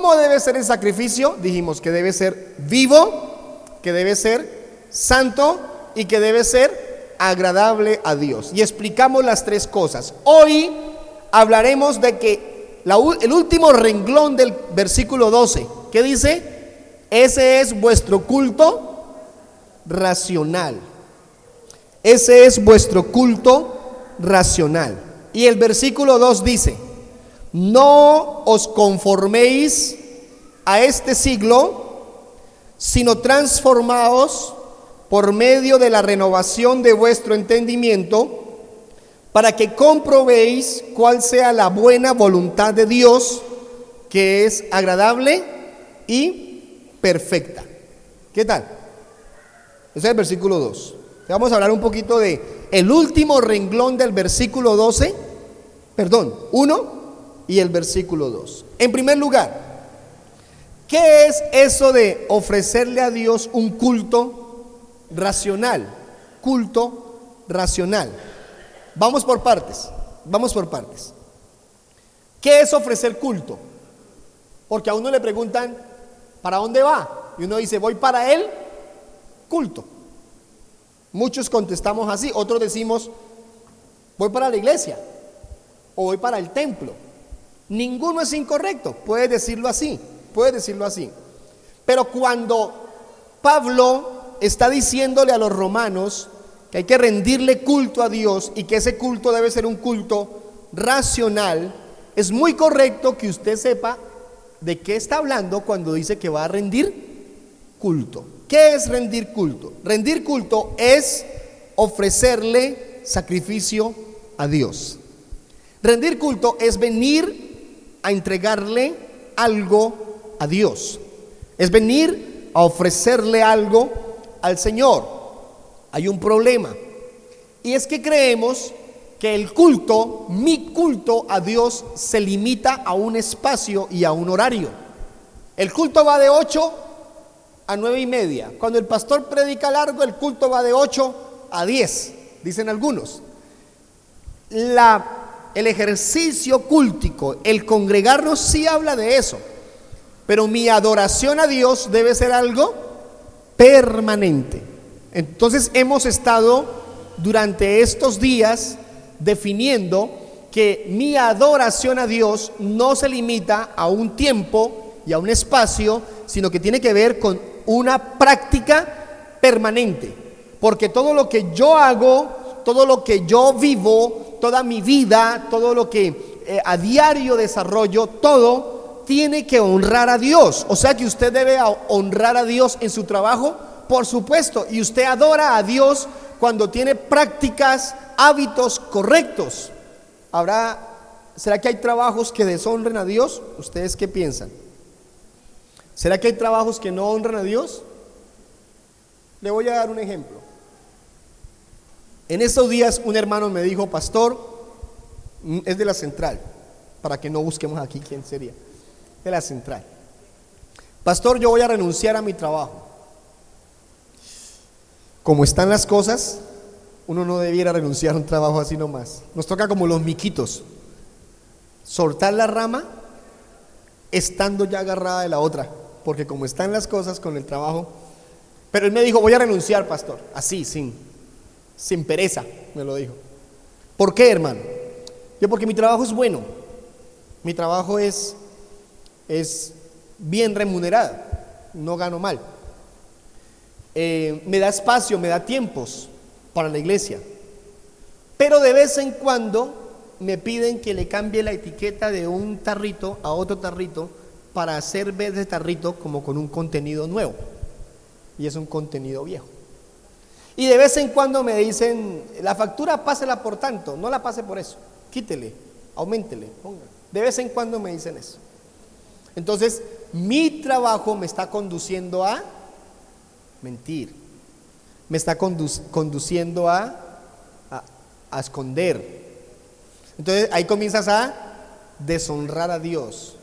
¿Cómo debe ser el sacrificio? Dijimos que debe ser vivo, que debe ser santo y que debe ser agradable a Dios. Y explicamos las tres cosas. Hoy hablaremos de que el último renglón del versículo 12, ¿qué dice? Ese es vuestro culto racional. Ese es vuestro culto racional. Y el versículo 2 dice: no os conforméis a este siglo, sino transformaos por medio de la renovación de vuestro entendimiento, para que comprobéis cuál sea la buena voluntad de Dios, que es agradable y perfecta. ¿Qué tal? Ese es el versículo 2. Vamos a hablar un poquito de el último renglón del versículo 1 y el versículo 2. En primer lugar, ¿qué es eso de ofrecerle a Dios un culto racional? Culto racional. Vamos por partes. ¿Qué es ofrecer culto? Porque a uno le preguntan, ¿para dónde va? Y uno dice, voy para el culto. Muchos contestamos así, otros decimos, voy para la iglesia o voy para el templo. Ninguno es incorrecto, puedes decirlo así. Pero cuando Pablo está diciéndole a los romanos que hay que rendirle culto a Dios y que ese culto debe ser un culto racional, es muy correcto que usted sepa de qué está hablando cuando dice que va a rendir culto. ¿Qué es rendir culto? Rendir culto es ofrecerle sacrificio a Dios. Rendir culto es venir a entregarle algo a Dios. Es venir a ofrecerle algo al Señor. Hay un problema, y es que creemos que el culto, mi culto a Dios, se limita a un espacio y a un horario. El culto va de 8 a 9:30. Cuando el pastor predica largo, el culto va de 8 a 10, dicen algunos. El ejercicio cúltico, el congregarnos, sí habla de eso, pero mi adoración a Dios debe ser algo permanente. Entonces hemos estado durante estos días definiendo que mi adoración a Dios no se limita a un tiempo y a un espacio, sino que tiene que ver con una práctica permanente. Porque todo lo que yo hago, todo lo que yo vivo, toda mi vida, todo lo que a diario desarrollo, todo tiene que honrar a Dios. O sea que usted debe honrar a Dios en su trabajo, por supuesto, y usted adora a Dios cuando tiene prácticas, hábitos correctos. ¿Será que hay trabajos que deshonren a Dios? ¿Ustedes qué piensan? ¿Será que hay trabajos que no honran a Dios? Le voy a dar un ejemplo. En estos días un hermano me dijo, pastor, es de la central, para que no busquemos aquí quién sería, de la central. Pastor, yo voy a renunciar a mi trabajo. Como están las cosas, uno no debiera renunciar a un trabajo así nomás. Nos toca como los miquitos, soltar la rama estando ya agarrada de la otra, porque como están las cosas con el trabajo. Pero él me dijo, voy a renunciar, pastor, así, sin pereza, me lo dijo. ¿Por qué, hermano? Porque mi trabajo es bueno, mi trabajo es bien remunerado, no gano mal. Me da espacio, me da tiempos para la iglesia, pero de vez en cuando me piden que le cambie la etiqueta de un tarrito a otro tarrito para hacer ver ese tarrito como con un contenido nuevo, y es un contenido viejo. Y de vez en cuando me dicen, la factura pásela por tanto, no la pase por eso, quítele, auméntele, ponga. De vez en cuando me dicen eso. Entonces mi trabajo me está conduciendo a mentir, me está conduciendo a esconder. Entonces ahí comienzas a deshonrar a Dios.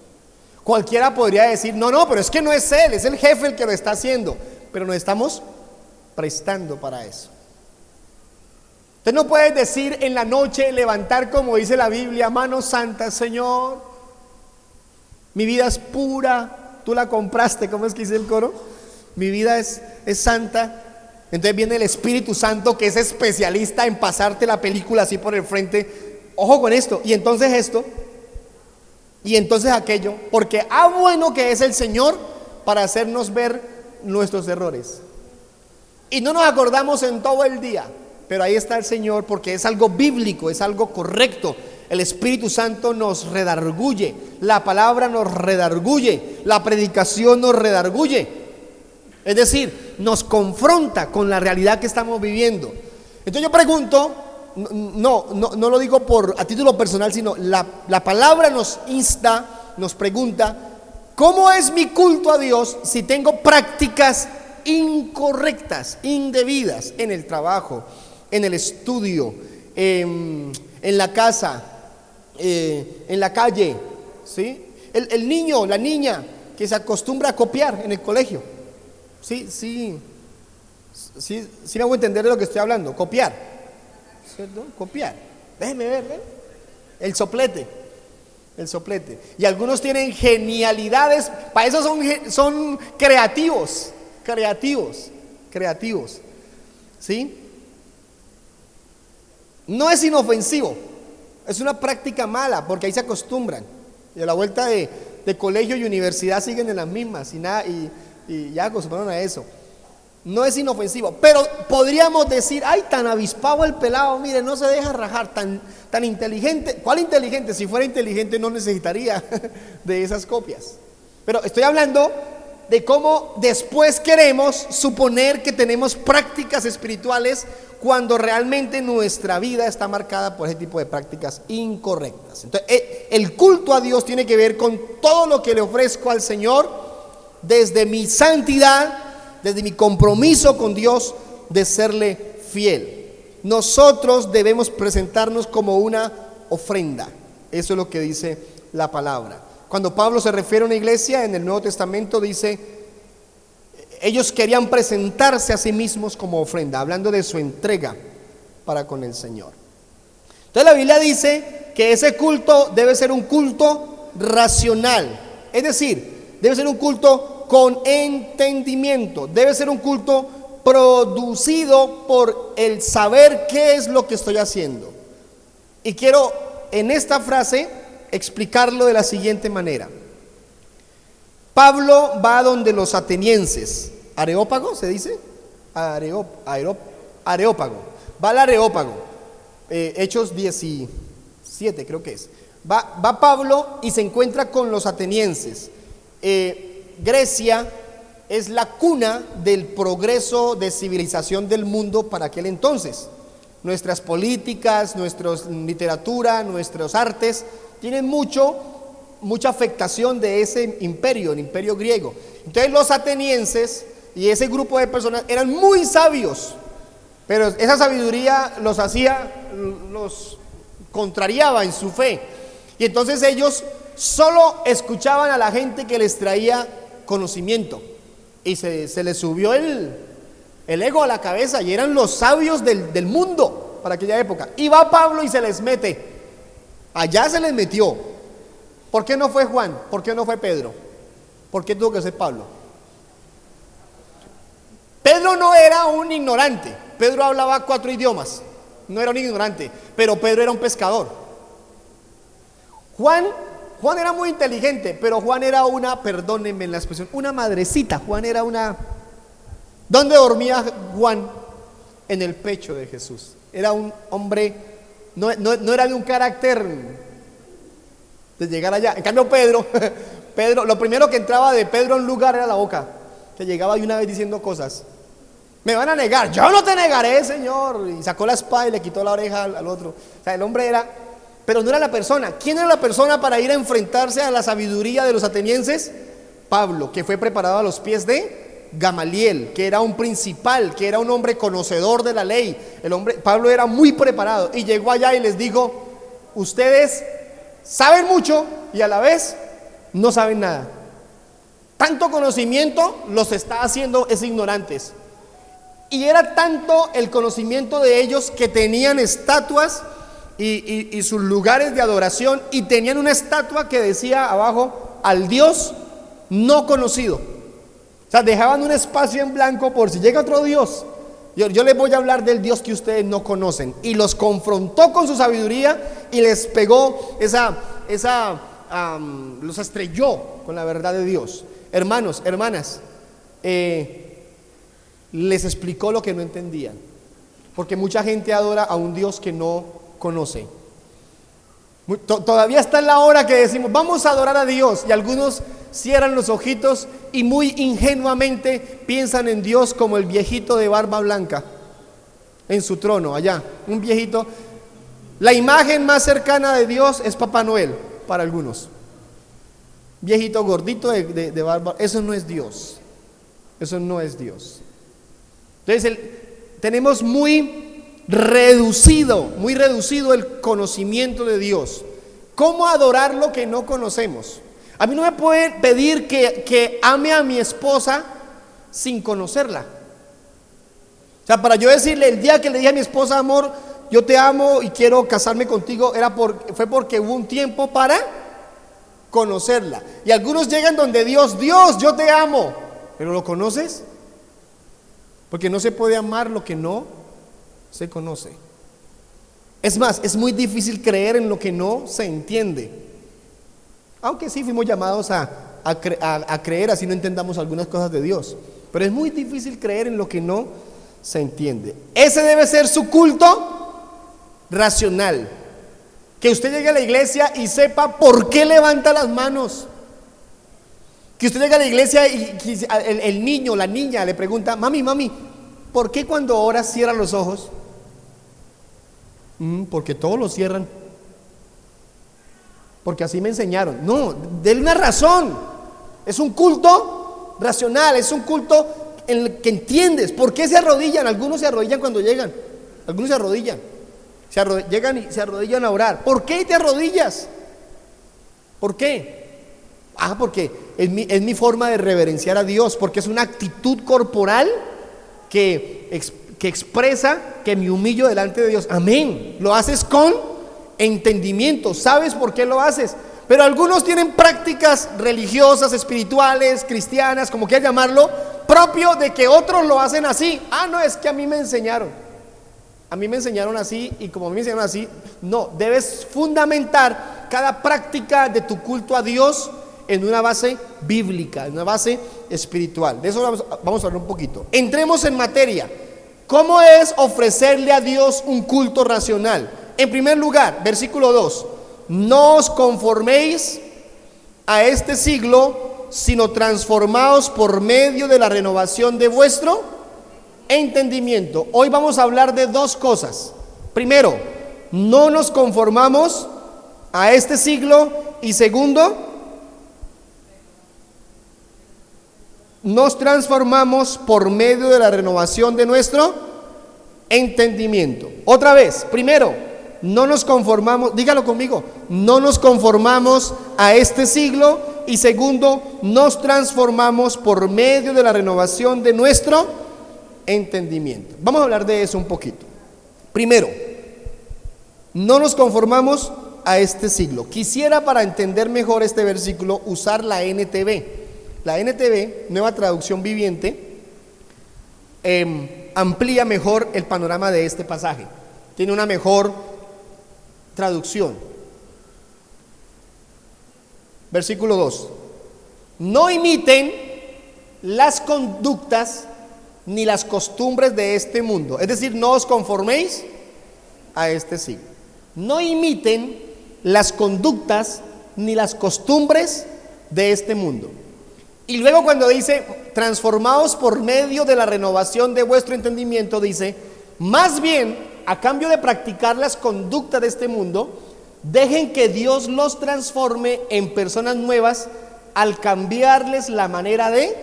Cualquiera podría decir, no, pero es que no es él, es el jefe el que lo está haciendo, pero nos estamos prestando para eso. Usted no puede decir en la noche, levantar como dice la Biblia, manos santas, Señor, Mi vida es pura, tú la compraste, ¿cómo es que dice el coro? Mi vida es santa. Entonces viene el Espíritu Santo, que es especialista en pasarte la película así por el frente. Ojo con esto, y entonces esto, y entonces aquello, porque bueno que es el Señor para hacernos ver nuestros errores. Y no nos acordamos en todo el día, pero ahí está el Señor, porque es algo bíblico, es algo correcto. El Espíritu Santo nos redarguye, la palabra nos redarguye, la predicación nos redarguye. Es decir, nos confronta con la realidad que estamos viviendo. Entonces yo pregunto, no lo digo a título personal, sino la palabra nos insta, nos pregunta, ¿cómo es mi culto a Dios si tengo prácticas incorrectas, indebidas en el trabajo, en el estudio, en la casa, en la calle, ¿sí? El niño, la niña que se acostumbra a copiar en el colegio, sí me hago entender de lo que estoy hablando. Copiar, ¿cierto? Copiar, déjeme ver, ¿eh? El soplete. Y algunos tienen genialidades, para eso son creativos, ¿sí? No es inofensivo, es una práctica mala, porque ahí se acostumbran. Y a la vuelta de colegio y universidad siguen en las mismas y ya acostumbraron a eso. No es inofensivo, pero podríamos decir, ay, tan avispado el pelado, mire, no se deja rajar, tan inteligente. ¿Cuál inteligente? Si fuera inteligente no necesitaría de esas copias. Pero estoy hablando de cómo después queremos suponer que tenemos prácticas espirituales cuando realmente nuestra vida está marcada por ese tipo de prácticas incorrectas. Entonces, el culto a Dios tiene que ver con todo lo que le ofrezco al Señor, desde mi santidad, desde mi compromiso con Dios de serle fiel. Nosotros debemos presentarnos como una ofrenda. Eso es lo que dice la palabra. Cuando Pablo se refiere a una iglesia en el Nuevo Testamento, dice, ellos querían presentarse a sí mismos como ofrenda, hablando de su entrega para con el Señor. Entonces la Biblia dice que ese culto debe ser un culto racional, es decir, debe ser un culto con entendimiento, debe ser un culto producido por el saber qué es lo que estoy haciendo. Y quiero en esta frase explicarlo de la siguiente manera. Pablo va donde los atenienses, Areópago se dice, Areópago, va al Areópago, Hechos 17 creo que es. Va Pablo y se encuentra con los atenienses. Grecia es la cuna del progreso de civilización del mundo para aquel entonces. Nuestras políticas, nuestra literatura, nuestros artes tienen mucha afectación de ese imperio, el imperio griego. Entonces los atenienses y ese grupo de personas eran muy sabios, pero esa sabiduría los contrariaba en su fe. Y entonces ellos solo escuchaban a la gente que les traía conocimiento, y se les subió el ego a la cabeza, y eran los sabios del mundo para aquella época. Y va Pablo y se les mete, allá se les metió. ¿Por qué no fue Juan? ¿Por qué no fue Pedro? ¿Por qué tuvo que ser Pablo? Pedro no era un ignorante, Pedro hablaba 4 idiomas, no era un ignorante, pero Pedro era un pescador. Juan era muy inteligente, pero Juan era perdónenme la expresión, una madrecita. Juan era ¿Dónde dormía Juan? En el pecho de Jesús. Era un hombre, no era de un carácter de llegar allá. En cambio Pedro, lo primero que entraba de Pedro en un lugar era la boca, que llegaba de una vez diciendo cosas. Me van a negar, yo no te negaré, Señor. Y sacó la espada y le quitó la oreja al otro. O sea, el hombre era... Pero no era la persona. ¿Quién era la persona para ir a enfrentarse a la sabiduría de los atenienses? Pablo, que fue preparado a los pies de Gamaliel, que era un principal, que era un hombre conocedor de la ley. Pablo era muy preparado y llegó allá y les dijo, ustedes saben mucho y a la vez no saben nada. Tanto conocimiento los está haciendo ignorantes. Y era tanto el conocimiento de ellos que tenían estatuas y sus lugares de adoración, y tenían una estatua que decía abajo, al Dios no conocido. O sea, dejaban un espacio en blanco por si llega otro Dios. Yo les voy a hablar del Dios que ustedes no conocen. Y los confrontó con su sabiduría y les pegó los estrelló con la verdad de Dios. Hermanos, hermanas, les explicó lo que no entendían. Porque mucha gente adora a un Dios que no conoce. Todavía está en la hora que decimos vamos a adorar a Dios, y algunos cierran los ojitos y muy ingenuamente piensan en Dios como el viejito de barba blanca en su trono allá, un viejito. La imagen más cercana de Dios es Papá Noel para algunos, viejito gordito de barba. Eso no es Dios, eso no es Dios. Entonces tenemos muy reducido el conocimiento de Dios. ¿Cómo adorar lo que no conocemos? A mí no me pueden pedir que ame a mi esposa sin conocerla. O sea, para yo decirle el día que le dije a mi esposa, amor, yo te amo y quiero casarme contigo, fue porque hubo un tiempo para conocerla. Y algunos llegan donde Dios, yo te amo, pero ¿lo conoces? Porque no se puede amar lo que no se conoce. Es más, es muy difícil creer en lo que no se entiende. Aunque sí fuimos llamados a creer, así no entendamos algunas cosas de Dios. Pero es muy difícil creer en lo que no se entiende. Ese debe ser su culto racional. Que usted llegue a la iglesia y sepa por qué levanta las manos. Que usted llegue a la iglesia y el niño, la niña le pregunta, mami, ¿por qué cuando oras cierra los ojos? Porque todos los cierran. Porque así me enseñaron. No, denle una razón. Es un culto racional, es un culto en el que entiendes. ¿Por qué se arrodillan? Algunos se arrodillan cuando llegan. Algunos se arrodillan. Llegan y se arrodillan a orar. ¿Por qué te arrodillas? ¿Por qué? Porque es mi forma de reverenciar a Dios. Porque es una actitud corporal que expresa que me humillo delante de Dios. Amén. Lo haces con entendimiento. ¿Sabes por qué lo haces? Pero algunos tienen prácticas religiosas, espirituales, cristianas, como quieras llamarlo, propio de que otros lo hacen así. No, es que a mí me enseñaron. A mí me enseñaron así, y como a mí me enseñaron así. No, debes fundamentar cada práctica de tu culto a Dios en una base bíblica, en una base espiritual. De eso vamos a hablar un poquito. Entremos en materia. ¿Cómo es ofrecerle a Dios un culto racional? En primer lugar, versículo 2: no os conforméis a este siglo, sino transformaos por medio de la renovación de vuestro entendimiento. Hoy vamos a hablar de dos cosas. Primero, no nos conformamos a este siglo, y segundo, nos transformamos por medio de la renovación de nuestro entendimiento. Otra vez, primero, no nos conformamos, dígalo conmigo, no nos conformamos a este siglo, y segundo, nos transformamos por medio de la renovación de nuestro entendimiento. Vamos a hablar de eso un poquito. Primero, no nos conformamos a este siglo. Quisiera, para entender mejor este versículo, usar la NTV. La NTV, Nueva Traducción Viviente, amplía mejor el panorama de este pasaje. Tiene una mejor traducción. Versículo 2: no imiten las conductas ni las costumbres de este mundo. Es decir, no os conforméis a este siglo. No imiten las conductas ni las costumbres de este mundo. Y luego, cuando dice transformaos por medio de la renovación de vuestro entendimiento, dice, más bien, a cambio de practicar las conductas de este mundo, dejen que Dios los transforme en personas nuevas al cambiarles la manera de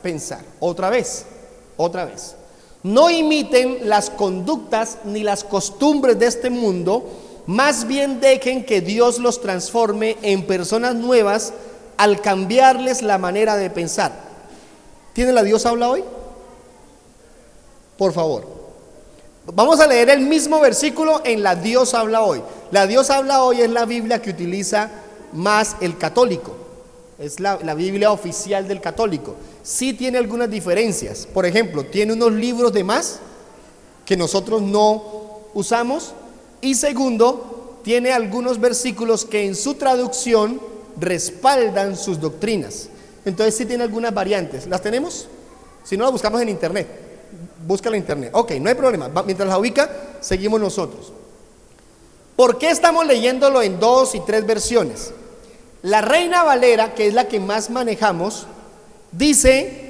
pensar. Otra vez. No imiten las conductas ni las costumbres de este mundo, más bien dejen que Dios los transforme en personas nuevas al cambiarles la manera de pensar. ¿Tiene la Dios habla hoy? Por favor. Vamos a leer el mismo versículo en la Dios habla hoy. La Dios habla hoy es la Biblia que utiliza más el católico. es la Biblia oficial del católico. Sí tiene algunas diferencias. Por ejemplo, tiene unos libros de más que nosotros no usamos. Y segundo, tiene algunos versículos que en su traducción respaldan sus doctrinas. Entonces sí tiene algunas variantes. ¿Las tenemos? Si no, las buscamos en internet. Búscala en internet. Ok, no hay problema. Mientras la ubica, seguimos nosotros. ¿Por qué estamos leyéndolo en 2 y 3 versiones? La Reina Valera, que es la que más manejamos, dice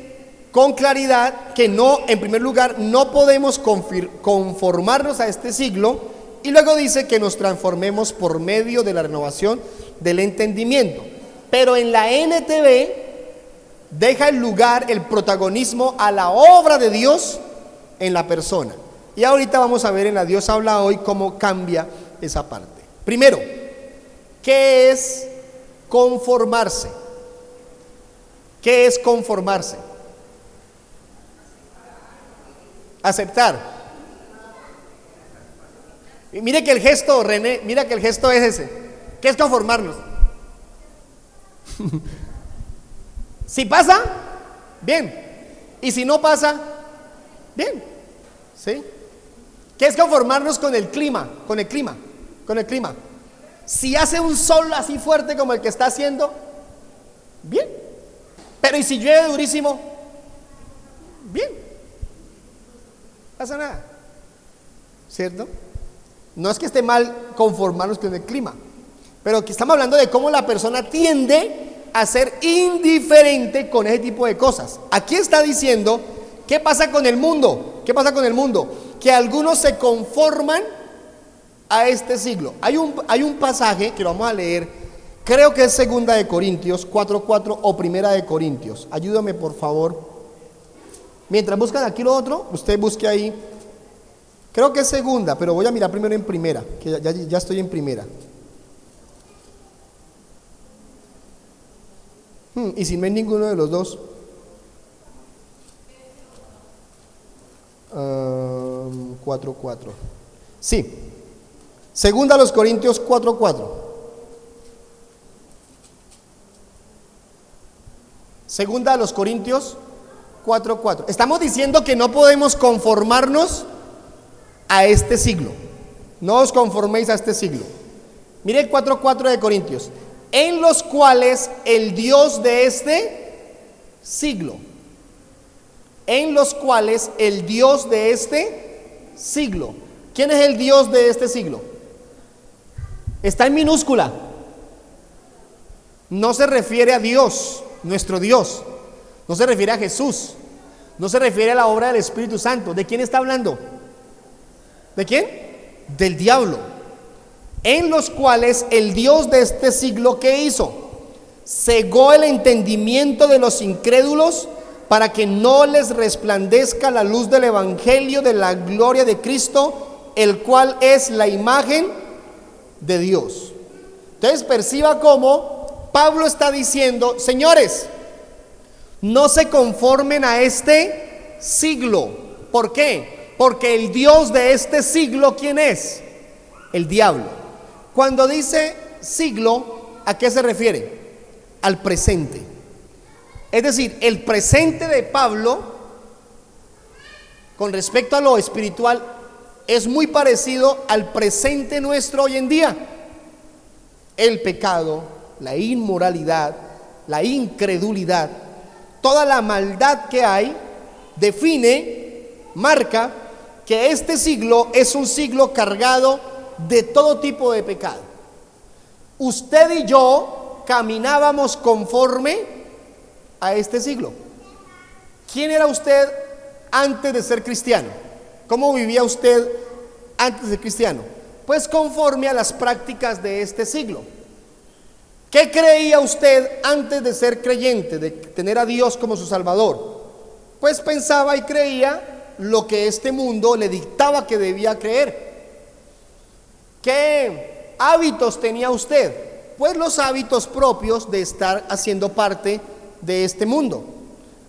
con claridad que no, en primer lugar, no podemos conformarnos a este siglo, y luego dice que nos transformemos por medio de la renovación del entendimiento. Pero en la NTV deja el lugar, el protagonismo a la obra de Dios en la persona. Y ahorita vamos a ver en la Dios habla hoy cómo cambia esa parte. Primero, ¿qué es conformarse? ¿Qué es conformarse? Aceptar. Y mire que el gesto, René, mira que el gesto es ese. ¿Qué es conformarnos? Si pasa, bien. Y si no pasa, bien. ¿Sí? ¿Qué es conformarnos con el clima? Con el clima. Si hace un sol así fuerte como el que está haciendo, bien. Pero ¿y si llueve durísimo? Bien. No pasa nada. ¿Cierto? No es que esté mal conformarnos con el clima, pero que estamos hablando de cómo la persona tiende a ser indiferente con ese tipo de cosas. Aquí está diciendo, ¿qué pasa con el mundo? ¿Qué pasa con el mundo? Que algunos se conforman a este siglo. Hay un pasaje que lo vamos a leer, creo que es 2 de Corintios 4:4 o 1 de Corintios. Ayúdame por favor. Mientras buscan aquí lo otro, usted busque ahí. Creo que es 2, pero voy a mirar primero en 1, que ya estoy en 1. Y si no hay ninguno de los dos, 4:4. Sí, 2 Corintios 4:4. 2 Corintios 4:4. Estamos diciendo que no podemos conformarnos a este siglo. No os conforméis a este siglo. Mire el 4:4 de Corintios. En los cuales el Dios de este siglo. En los cuales el Dios de este siglo. ¿Quién es el Dios de este siglo? Está en minúscula. No se refiere a Dios, nuestro Dios. No se refiere a Jesús. No se refiere a la obra del Espíritu Santo. ¿De quién está hablando? ¿De quién? Del diablo. En los cuales el Dios de este siglo, ¿qué hizo? Cegó el entendimiento de los incrédulos para que no les resplandezca la luz del evangelio de la gloria de Cristo, el cual es la imagen de Dios. Entonces perciba cómo Pablo está diciendo, señores, no se conformen a este siglo. ¿Por qué? Porque el Dios de este siglo, ¿quién es? El diablo. Cuando dice siglo, ¿a qué se refiere? Al presente. Es decir, el presente de Pablo con respecto a lo espiritual es muy parecido al presente nuestro hoy en día. El pecado, la inmoralidad, la incredulidad, toda la maldad que hay, marca que este siglo es un siglo cargado de todo tipo de pecado. Usted y yo caminábamos conforme a este siglo. ¿Quién era usted antes de ser cristiano? ¿Cómo vivía usted antes de ser cristiano? Pues conforme a las prácticas de este siglo. ¿Qué creía usted antes de ser creyente, de tener a Dios como su Salvador? Pues pensaba y creía lo que este mundo le dictaba que debía creer. ¿Qué hábitos tenía usted? Pues los hábitos propios de estar haciendo parte de este mundo.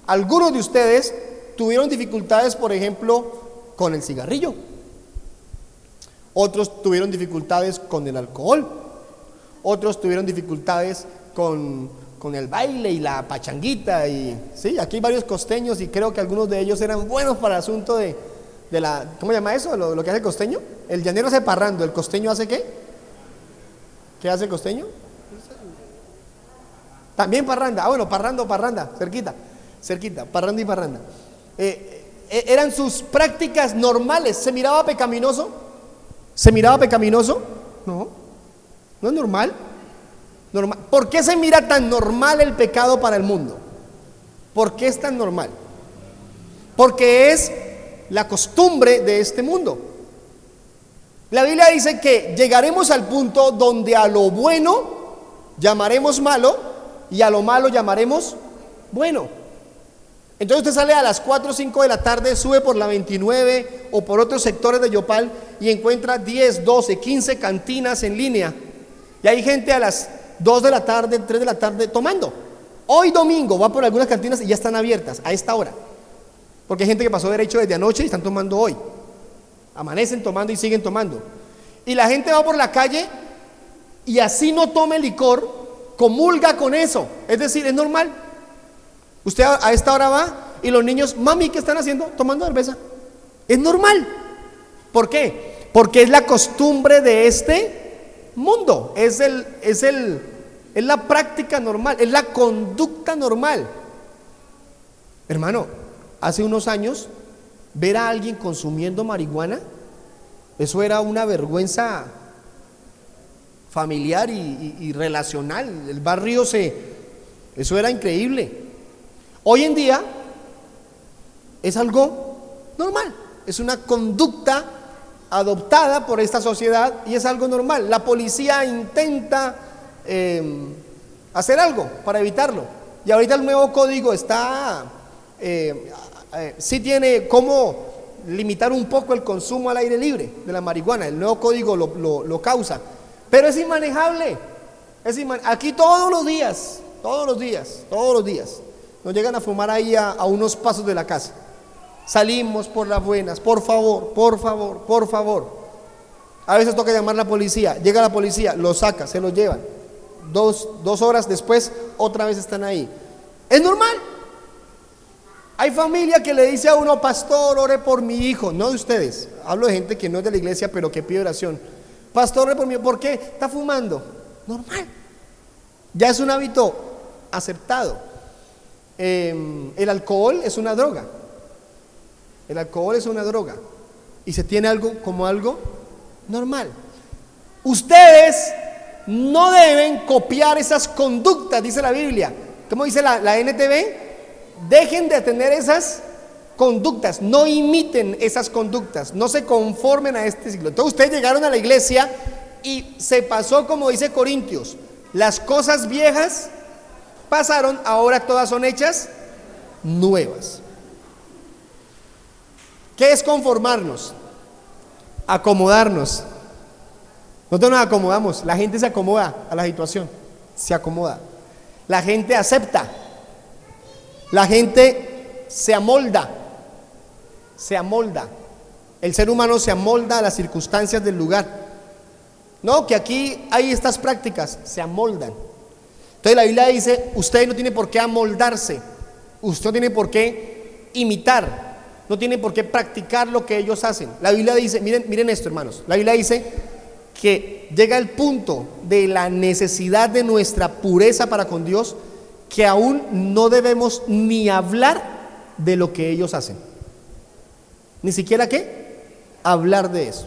Algunos de ustedes tuvieron dificultades, por ejemplo, con el cigarrillo. Otros tuvieron dificultades con el alcohol. Otros tuvieron dificultades con con el baile y la pachanguita. Y sí, aquí hay varios costeños y creo que algunos de ellos eran buenos para el asunto de la, ¿cómo se llama eso? Lo que hace el costeño. El llanero hace parrando, ¿el costeño hace qué? ¿Qué hace el costeño? También parranda. Bueno, parranda, cerquita, parranda y parranda. Eran sus prácticas normales. ¿Se miraba pecaminoso? No, no es normal. ¿Por qué se mira tan normal el pecado para el mundo? ¿Por qué es tan normal? Porque es la costumbre de este mundo. La Biblia dice que llegaremos al punto donde a lo bueno llamaremos malo y a lo malo llamaremos bueno. Entonces usted sale a las 4 o 5 de la tarde, sube por la 29 o por otros sectores de Yopal y encuentra 10, 12, 15 cantinas en línea. Y hay gente a las 2 de la tarde, 3 de la tarde tomando. Hoy domingo va por algunas cantinas y ya están abiertas a esta hora. Porque hay gente que pasó derecho desde anoche y están tomando hoy. Amanecen tomando y siguen tomando. Y la gente va por la calle y así no tome licor, comulga con eso. Es decir, es normal. Usted a esta hora va y los niños, mami, ¿qué están haciendo? Tomando cerveza. Es normal. ¿Por qué? Porque es la costumbre de este mundo. Es la práctica normal, es la conducta normal. Hermano, hace unos años ver a alguien consumiendo marihuana, eso era una vergüenza familiar y relacional. El barrio eso era increíble. Hoy en día es algo normal, es una conducta adoptada por esta sociedad y es algo normal. La policía intenta hacer algo para evitarlo. Y ahorita el nuevo código está, sí tiene cómo limitar un poco el consumo al aire libre de la marihuana. El nuevo código lo causa, pero es inmanejable. Aquí todos los días nos llegan a fumar ahí a unos pasos de la casa. Salimos por las buenas, por favor. A veces toca llamar a la policía, llega la policía, lo saca, se lo llevan. Dos horas después, otra vez están ahí. Es normal. Hay familia que le dice a uno, pastor, ore por mi hijo. No de ustedes, hablo de gente que no es de la iglesia, pero que pide oración. Pastor, ore por mi hijo. ¿Por qué? Está fumando. Normal. Ya es un hábito aceptado. El alcohol es una droga. Y se tiene como algo normal. Ustedes no deben copiar esas conductas, dice la Biblia. ¿Cómo dice la NTV? Dejen de tener esas conductas, no imiten esas conductas, no se conformen a este siglo. Entonces ustedes llegaron a la iglesia y se pasó, como dice Corintios, las cosas viejas pasaron, ahora todas son hechas nuevas. ¿Qué es conformarnos? Acomodarnos. Nosotros nos acomodamos, la gente se acomoda a la situación, se acomoda. La gente acepta, la gente se amolda. El ser humano se amolda a las circunstancias del lugar. No, que aquí hay estas prácticas, se amoldan. Entonces la Biblia dice, usted no tiene por qué amoldarse, usted no tiene por qué imitar, no tiene por qué practicar lo que ellos hacen. La Biblia dice, miren esto, hermanos, la Biblia dice que llega el punto de la necesidad de nuestra pureza para con Dios, que aún no debemos ni hablar de lo que ellos hacen. Ni siquiera ¿qué? Hablar de eso.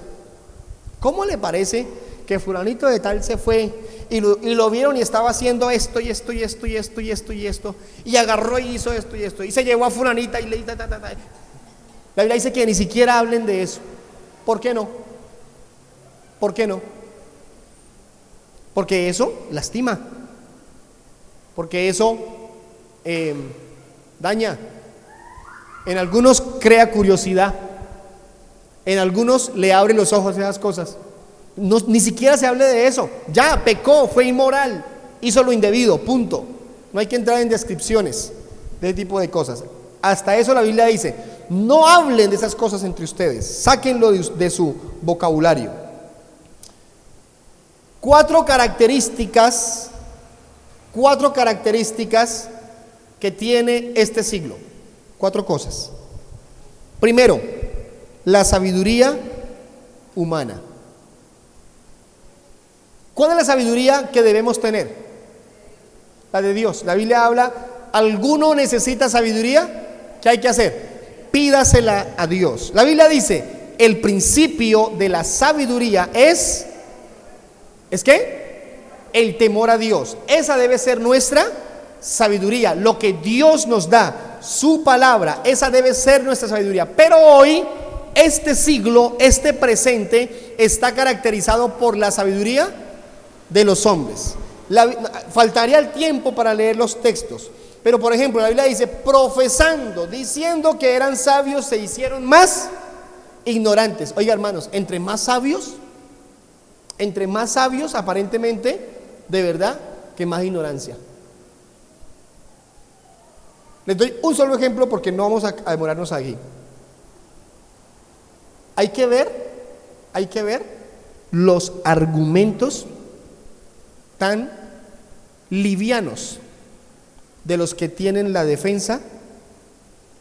¿Cómo le parece que fulanito de tal se fue y lo vieron y estaba haciendo esto y esto y esto y esto y esto y esto, y agarró y hizo esto y esto, y se llevó a fulanita y le... La Biblia dice que ni siquiera hablen de eso. ¿Por qué no? Porque eso lastima, porque eso daña. En algunos crea curiosidad, en algunos le abren los ojos a esas cosas. No, ni siquiera se hable de eso. Ya pecó, fue inmoral, hizo lo indebido, punto. No hay que entrar en descripciones de ese tipo de cosas. Hasta eso la Biblia dice, no hablen de esas cosas entre ustedes, sáquenlo de su vocabulario. 4 características 4 características que tiene este siglo. 4 cosas. Primero, la sabiduría humana. ¿Cuál es la sabiduría que debemos tener? La de Dios. La Biblia habla, ¿alguno necesita sabiduría? ¿Qué hay que hacer? Pídasela a Dios. La Biblia dice, el principio de la sabiduría ¿es qué? El temor a Dios. Esa debe ser nuestra sabiduría. Lo que Dios nos da, su palabra, esa debe ser nuestra sabiduría. Pero hoy, este siglo, este presente, está caracterizado por la sabiduría de los hombres. Faltaría el tiempo para leer los textos, pero por ejemplo la Biblia dice, profesando, diciendo que eran sabios, se hicieron más ignorantes. Oiga, hermanos, entre más sabios aparentemente, de verdad, que más ignorancia. Les doy un solo ejemplo porque no vamos a demorarnos aquí. Hay que ver los argumentos tan livianos de los que tienen la defensa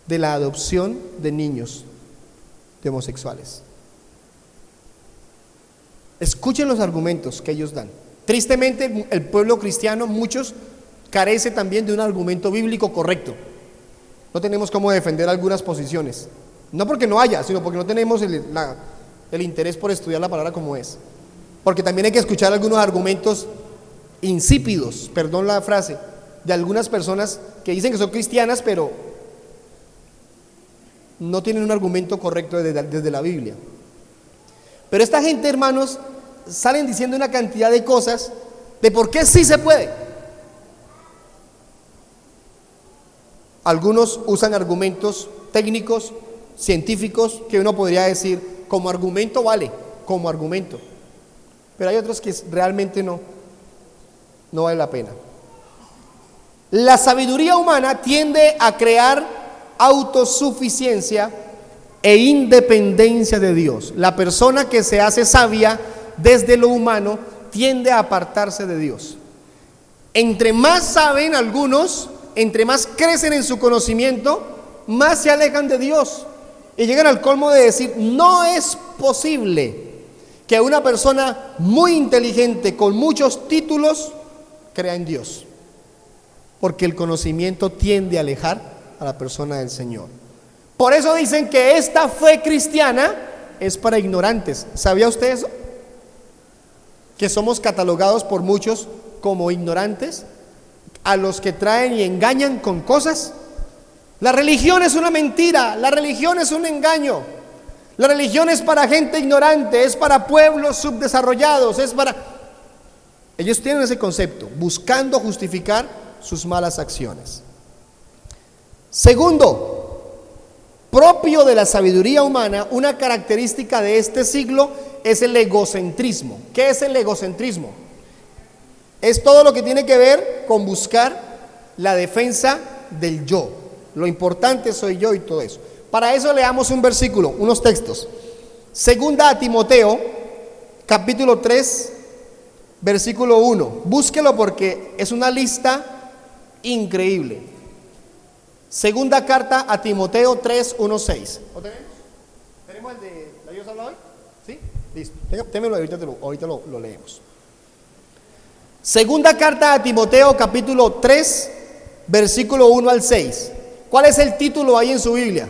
de la adopción de niños de homosexuales. Escuchen los argumentos que ellos dan. Tristemente, el pueblo cristiano, muchos, carece también de un argumento bíblico correcto. No tenemos cómo defender algunas posiciones. No porque no haya, sino porque no tenemos el interés por estudiar la palabra como es. Porque también hay que escuchar algunos argumentos insípidos, perdón la frase, de algunas personas que dicen que son cristianas, pero no tienen un argumento correcto desde la Biblia. Pero esta gente, hermanos, salen diciendo una cantidad de cosas de por qué sí se puede. Algunos usan argumentos técnicos, científicos, que uno podría decir, como argumento vale, como argumento. Pero hay otros que realmente no vale la pena. La sabiduría humana tiende a crear autosuficiencia e independencia de Dios. La persona que se hace sabia desde lo humano tiende a apartarse de Dios. Entre más saben algunos, entre más crecen en su conocimiento, más se alejan de Dios y llegan al colmo de decir, no es posible que una persona muy inteligente con muchos títulos crea en Dios, porque el conocimiento tiende a alejar a la persona del Señor. Por eso dicen que esta fe cristiana es para ignorantes. ¿Sabía usted eso? Que somos catalogados por muchos como ignorantes, a los que traen y engañan con cosas. La religión es una mentira, la religión es un engaño. La religión es para gente ignorante, es para pueblos subdesarrollados, es para... Ellos tienen ese concepto, buscando justificar sus malas acciones. Segundo, propio de la sabiduría humana, una característica de este siglo es el egocentrismo. ¿Qué es el egocentrismo? Es todo lo que tiene que ver con buscar la defensa del yo. Lo importante soy yo y todo eso. Para eso leamos un versículo, unos textos. Segunda a Timoteo, capítulo 3, versículo 1. Búsquelo porque es una lista increíble. Segunda carta a Timoteo 3, 1, 6. ¿Lo tenemos? ¿Tenemos el de la Dios habla hoy? ¿Sí? Listo. Témelo, ahorita lo leemos. Segunda carta a Timoteo, capítulo 3, versículo 1 al 6. ¿Cuál es el título ahí en su Biblia?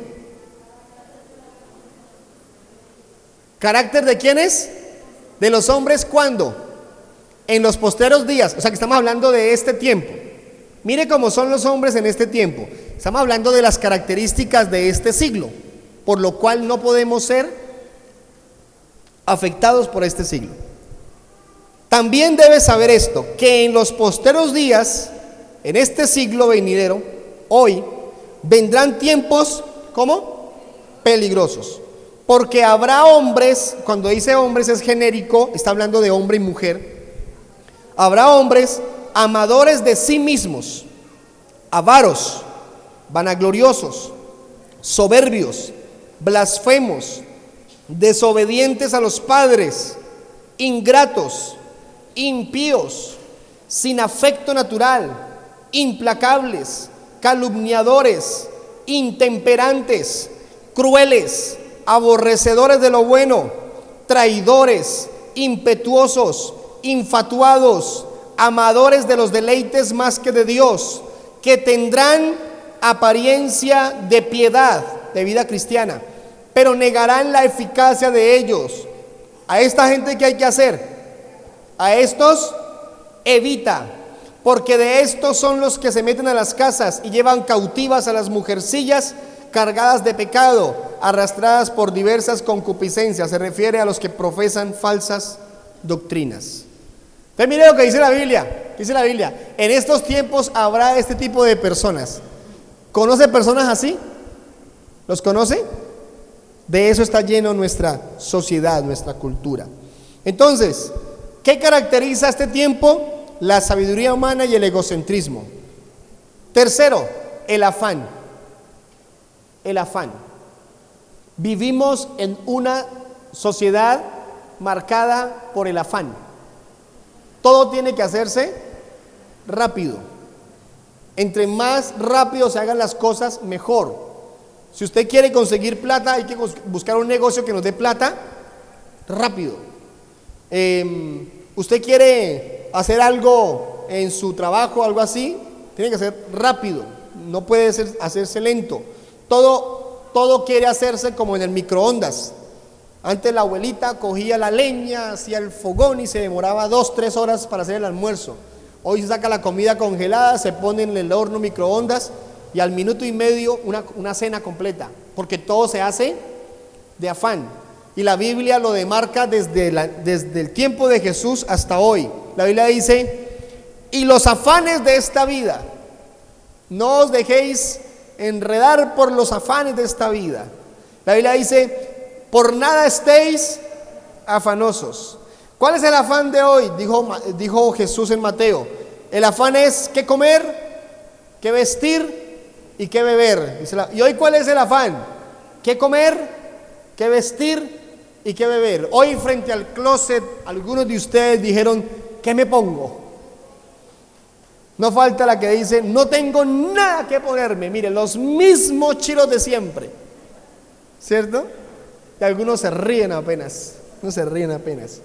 ¿Carácter de quiénes? De los hombres, ¿cuándo? En los postreros días. O sea que estamos hablando de este tiempo. Mire cómo son los hombres en este tiempo. Estamos hablando de las características de este siglo, por lo cual no podemos ser afectados por este siglo. También debes saber esto, que en los postreros días, en este siglo venidero, hoy, vendrán tiempos, ¿cómo? Peligrosos. Porque habrá hombres, cuando dice hombres es genérico, está hablando de hombre y mujer. Habrá hombres amadores de sí mismos, avaros, vanagloriosos, soberbios, blasfemos, desobedientes a los padres, ingratos, impíos, sin afecto natural, implacables, calumniadores, intemperantes, crueles, aborrecedores de lo bueno, traidores, impetuosos, infatuados, amadores de los deleites más que de Dios, que tendrán apariencia de piedad, de vida cristiana, pero negarán la eficacia de ellos. A esta gente, ¿qué hay que hacer? A estos evita, porque de estos son los que se meten a las casas y llevan cautivas a las mujercillas cargadas de pecado, arrastradas por diversas concupiscencias. Se refiere a los que profesan falsas doctrinas. Entonces mire lo que dice la Biblia. Dice la Biblia: en estos tiempos habrá este tipo de personas. ¿Conoce personas así? ¿Los conoce? De eso está lleno nuestra sociedad, nuestra cultura. Entonces, ¿qué caracteriza este tiempo? La sabiduría humana y el egocentrismo. Tercero, el afán. El afán. Vivimos en una sociedad marcada por el afán. Todo tiene que hacerse rápido. Entre más rápido se hagan las cosas, mejor. Si usted quiere conseguir plata, hay que buscar un negocio que nos dé plata rápido. Usted quiere hacer algo en su trabajo, algo así, tiene que ser rápido. No puede hacerse lento. Todo quiere hacerse como en el microondas. Antes la abuelita cogía la leña, hacía el fogón y se demoraba 2-3 horas para hacer el almuerzo. Hoy se saca la comida congelada, se pone en el horno microondas y al minuto y medio una cena completa, porque todo se hace de afán. Y la Biblia lo demarca desde el tiempo de Jesús hasta hoy. La Biblia dice: y los afanes de esta vida, no os dejéis enredar por los afanes de esta vida. La Biblia dice: por nada estéis afanosos. ¿Cuál es el afán de hoy? Dijo Jesús en Mateo: el afán es qué comer, qué vestir y qué beber. ¿Y hoy cuál es el afán? ¿Qué comer, qué vestir y qué beber? Hoy frente al closet algunos de ustedes dijeron: ¿qué me pongo? No falta la que dice: no tengo nada que ponerme. Mire, los mismos chiros de siempre, ¿cierto? Y algunos se ríen apenas. No se ríen apenas.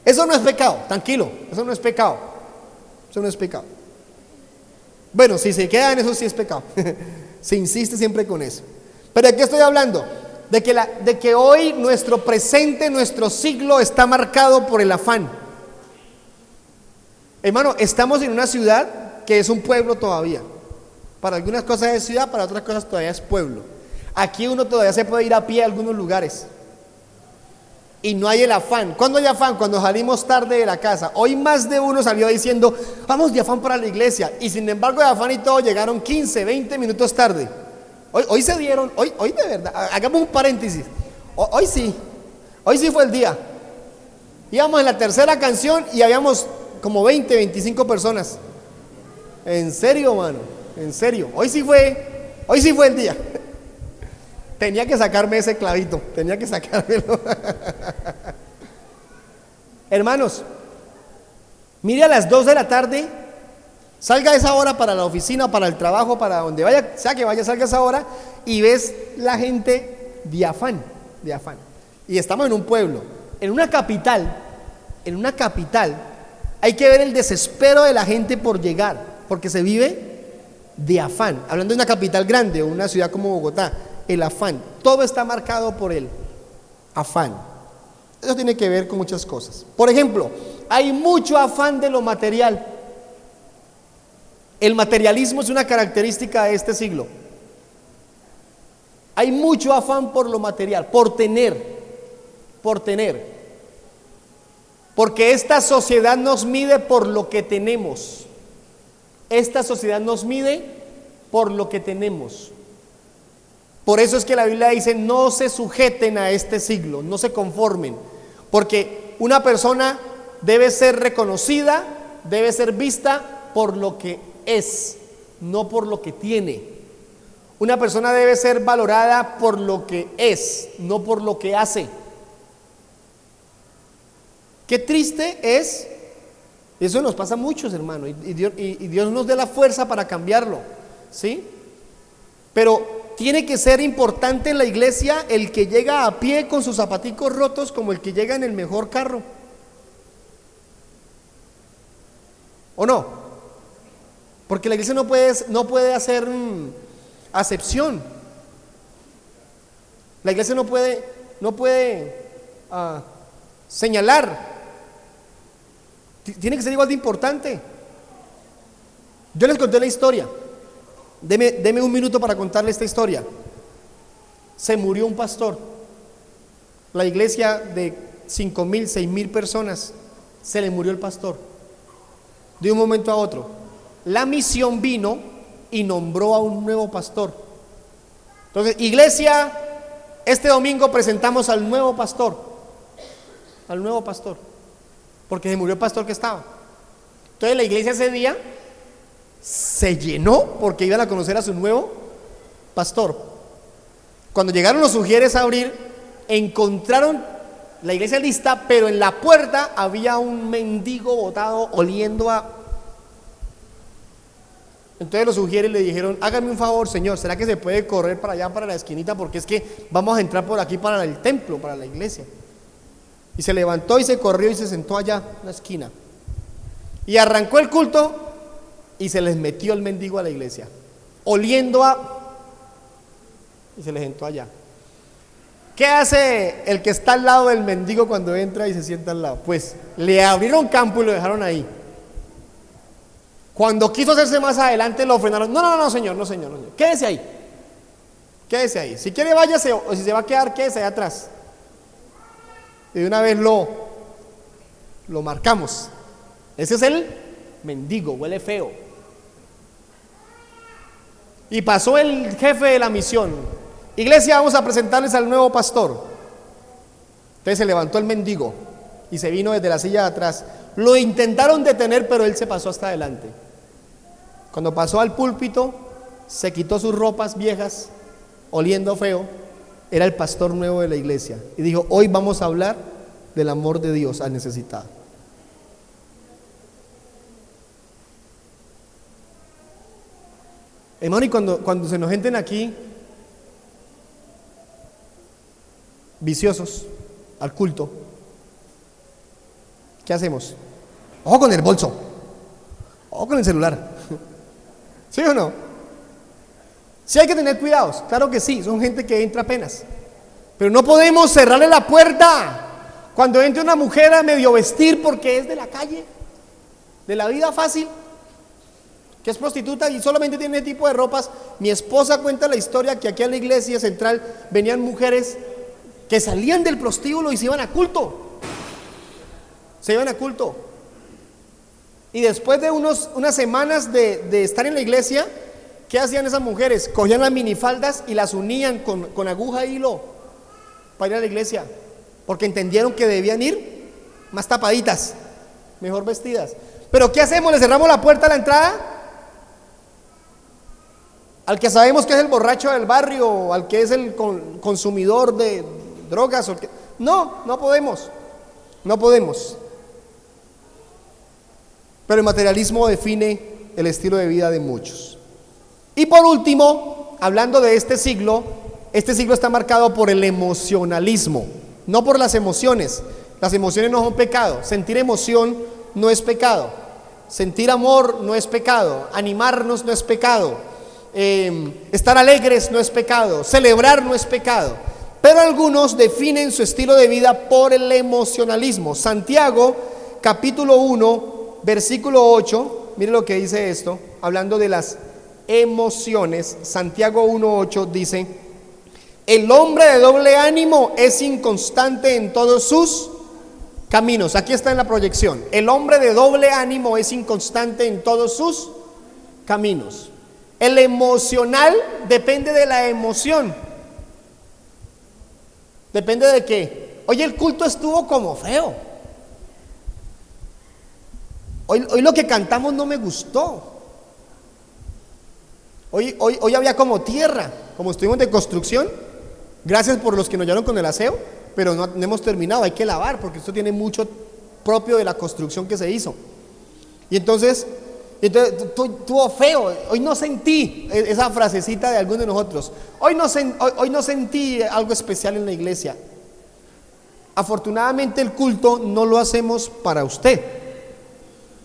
Eso no es pecado, tranquilo. Eso no es pecado. Eso no es pecado. Bueno, si se queda en eso, sí es pecado. Se insiste siempre con eso. Pero ¿de qué estoy hablando? De que hoy nuestro presente, nuestro siglo está marcado por el afán. Hermano, estamos en una ciudad que es un pueblo todavía. Para algunas cosas es ciudad, para otras cosas todavía es pueblo. Aquí uno todavía se puede ir a pie a algunos lugares y no hay el afán. ¿Cuándo hay afán? Cuando salimos tarde de la casa. Hoy más de uno salió diciendo: vamos de afán para la iglesia, y sin embargo de afán y todo llegaron 15, 20 minutos tarde. Hoy se dieron, hoy de verdad, hagamos un paréntesis. Hoy sí fue el día. Íbamos en la tercera canción y habíamos como 20, 25 personas. En serio, mano, en serio. Hoy sí fue el día. Tenía que sacarme ese clavito, tenía que sacármelo. Hermanos, mire, a las 2 de la tarde, salga a esa hora para la oficina, para el trabajo, para donde vaya, sea que vaya, salga a esa hora y ves la gente de afán, de afán. Y estamos en un pueblo, en una capital, hay que ver el desespero de la gente por llegar, porque se vive de afán. Hablando de una capital grande o una ciudad como Bogotá, el afán, todo está marcado por el afán. Eso tiene que ver con muchas cosas. Por ejemplo, hay mucho afán de lo material. El materialismo es una característica de este siglo. Hay mucho afán por lo material, por tener. Porque esta sociedad nos mide por lo que tenemos. Esta sociedad nos mide por lo que tenemos. Por eso es que la Biblia dice: no se sujeten a este siglo, no se conformen, porque una persona debe ser reconocida, debe ser vista por lo que es, no por lo que tiene. Una persona debe ser valorada por lo que es, no por lo que hace. Qué triste es Eso nos pasa a muchos, hermano, y Dios nos dé la fuerza para cambiarlo, ¿sí? Pero tiene que ser importante en la iglesia el que llega a pie con sus zapaticos rotos como el que llega en el mejor carro. ¿O no? Porque la iglesia no puede hacer acepción. La iglesia no puede señalar. Tiene que ser igual de importante. Yo les conté la historia. Deme un minuto para contarle esta historia. Se murió un pastor. La iglesia de 5,000, 6,000 personas, se le murió el pastor. De un momento a otro. La misión vino y nombró a un nuevo pastor. Entonces, iglesia, este domingo presentamos al nuevo pastor. Al nuevo pastor. Porque se murió el pastor que estaba. Entonces la iglesia ese día se llenó porque iban a conocer a su nuevo pastor. Cuando llegaron los sugieres a abrir, encontraron la iglesia lista, pero en la puerta había un mendigo botado oliendo a... Entonces los sugieres le dijeron: hágame un favor, señor, ¿será que se puede correr para allá, para la esquinita? Porque es que vamos a entrar por aquí para el templo, para la iglesia. Y se levantó y se corrió y se sentó allá en la esquina. Y arrancó el culto y se les metió el mendigo a la iglesia, oliendo a... y se les sentó allá. ¿Qué hace el que está al lado del mendigo cuando entra y se sienta al lado? Pues le abrieron campo y lo dejaron ahí. Cuando quiso hacerse más adelante lo frenaron. No, señor, no, señor. Quédese ahí. Quédese ahí. Si quiere váyase, o si se va a quedar, quédese allá atrás. Y de una vez lo marcamos. Ese es el mendigo, huele feo. Y pasó el jefe de la misión: iglesia, vamos a presentarles al nuevo pastor. Entonces se levantó el mendigo y se vino desde la silla de atrás. Lo intentaron detener, pero él se pasó hasta adelante. Cuando pasó al púlpito, se quitó sus ropas viejas, oliendo feo. Era el pastor nuevo de la iglesia y dijo: hoy vamos a hablar del amor de Dios al necesitado. Hermano, y cuando se nos entren aquí viciosos al culto, ¿qué hacemos? Ojo con el bolso, ojo con el celular. ¿Sí o no? Sí hay que tener cuidados, claro que sí, son gente que entra apenas. Pero no podemos cerrarle la puerta cuando entre una mujer a medio vestir porque es de la calle, de la vida fácil, que es prostituta y solamente tiene ese tipo de ropas. Mi esposa cuenta la historia que aquí a la iglesia central venían mujeres que salían del prostíbulo y se iban a culto. Se iban a culto. Y después de unas semanas de estar en la iglesia, ¿qué hacían esas mujeres? Cogían las minifaldas y las unían con aguja e hilo para ir a la iglesia, porque entendieron que debían ir más tapaditas, mejor vestidas. Pero ¿qué hacemos? ¿Le cerramos la puerta a la entrada? Al que sabemos que es el borracho del barrio, al que es el consumidor de drogas, no podemos. Pero el materialismo define el estilo de vida de muchos. Y por último, hablando de este siglo está marcado por el emocionalismo, no por las emociones. Las emociones no son pecado. Sentir emoción no es pecado. Sentir amor no es pecado. Animarnos no es pecado. Estar alegres no es pecado. Celebrar no es pecado. Pero algunos definen su estilo de vida por el emocionalismo. Santiago, capítulo 1, versículo 8, mire lo que dice esto, hablando de las emociones. Santiago 1:8 dice: el hombre de doble ánimo es inconstante en todos sus caminos. Aquí está en la proyección. El hombre de doble ánimo es inconstante en todos sus caminos. El emocional depende de la emoción. Depende de qué. Oye, el culto estuvo como feo. Hoy lo que cantamos no me gustó. Hoy había como tierra, como estuvimos de construcción. Gracias por los que nos ayudaron con el aseo, pero no hemos terminado, hay que lavar porque esto tiene mucho propio de la construcción que se hizo. Y entonces estuvo feo. Hoy no sentí esa frasecita de algunos de nosotros. Hoy no sentí algo especial en la iglesia. Afortunadamente el culto no lo hacemos para usted.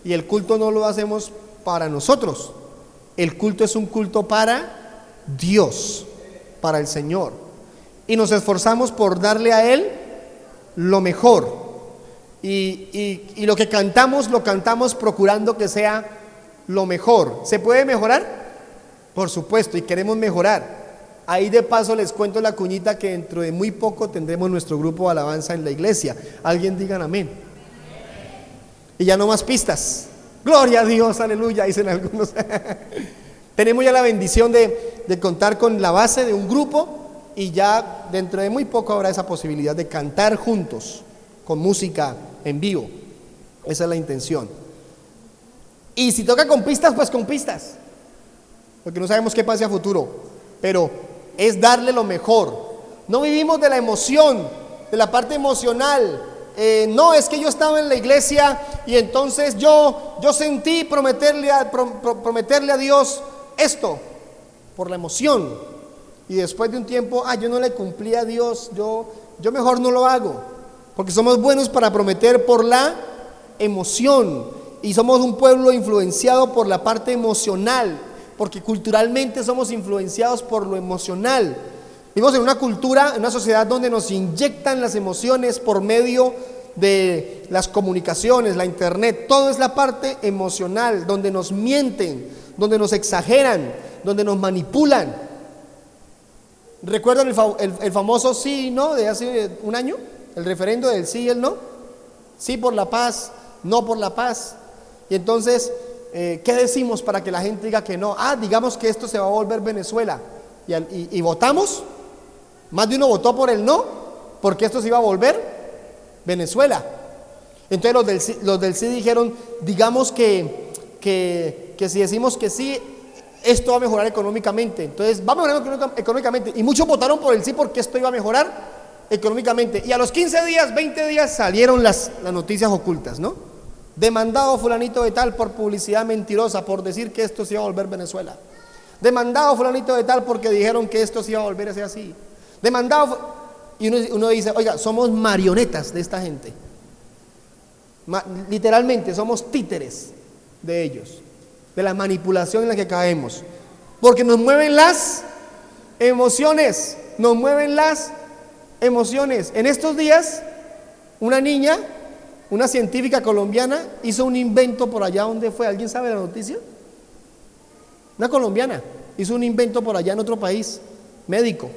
Y el culto no lo hacemos para nosotros. El culto es un culto para Dios, para el Señor. Y nos esforzamos por darle a Él lo mejor. Y lo que cantamos, lo cantamos procurando que sea lo mejor. ¿Se puede mejorar? Por supuesto, y queremos mejorar. Ahí de paso les cuento la cuñita que dentro de muy poco tendremos nuestro grupo de alabanza en la iglesia. Alguien digan amén. Y ya no más pistas. Gloria a Dios, aleluya, dicen algunos. Tenemos ya la bendición de contar con la base de un grupo y ya dentro de muy poco habrá esa posibilidad de cantar juntos con música en vivo. Esa es la intención. Y si toca con pistas, pues con pistas, porque no sabemos qué pase a futuro, pero es darle lo mejor. No vivimos de la emoción, de la parte emocional. No, es que yo estaba en la iglesia y entonces yo sentí prometerle a Dios esto por la emoción, y después de un tiempo, yo no le cumplí a Dios, yo mejor no lo hago, porque somos buenos para prometer por la emoción, y somos un pueblo influenciado por la parte emocional, porque culturalmente somos influenciados por lo emocional. Vivimos en una cultura, en una sociedad donde nos inyectan las emociones por medio de las comunicaciones, la internet. Todo es la parte emocional, donde nos mienten, donde nos exageran, donde nos manipulan. ¿Recuerdan el famoso sí y no de hace un año? El referendo del sí y el no. Sí por la paz, no por la paz. Y entonces, ¿qué decimos para que la gente diga que no? Digamos que esto se va a volver Venezuela. Y votamos. Más de uno votó por el no, porque esto se iba a volver Venezuela. Entonces los del sí dijeron, digamos que si decimos que sí, esto va a mejorar económicamente. Entonces va a mejorar económicamente. Y muchos votaron por el sí porque esto iba a mejorar económicamente. Y a los 15 días, 20 días salieron las noticias ocultas, ¿no? Demandado fulanito de tal por publicidad mentirosa, por decir que esto se iba a volver Venezuela. Demandado fulanito de tal porque dijeron que esto se iba a volver a ser así. Demandado, y uno dice, oiga, somos marionetas de esta gente. Literalmente somos títeres de ellos, de la manipulación en la que caemos, porque nos mueven las emociones, nos mueven las emociones. En estos días, una niña, una científica colombiana, hizo un invento por allá. ¿Dónde fue? ¿Alguien sabe la noticia? Una colombiana hizo un invento por allá en otro país, médico.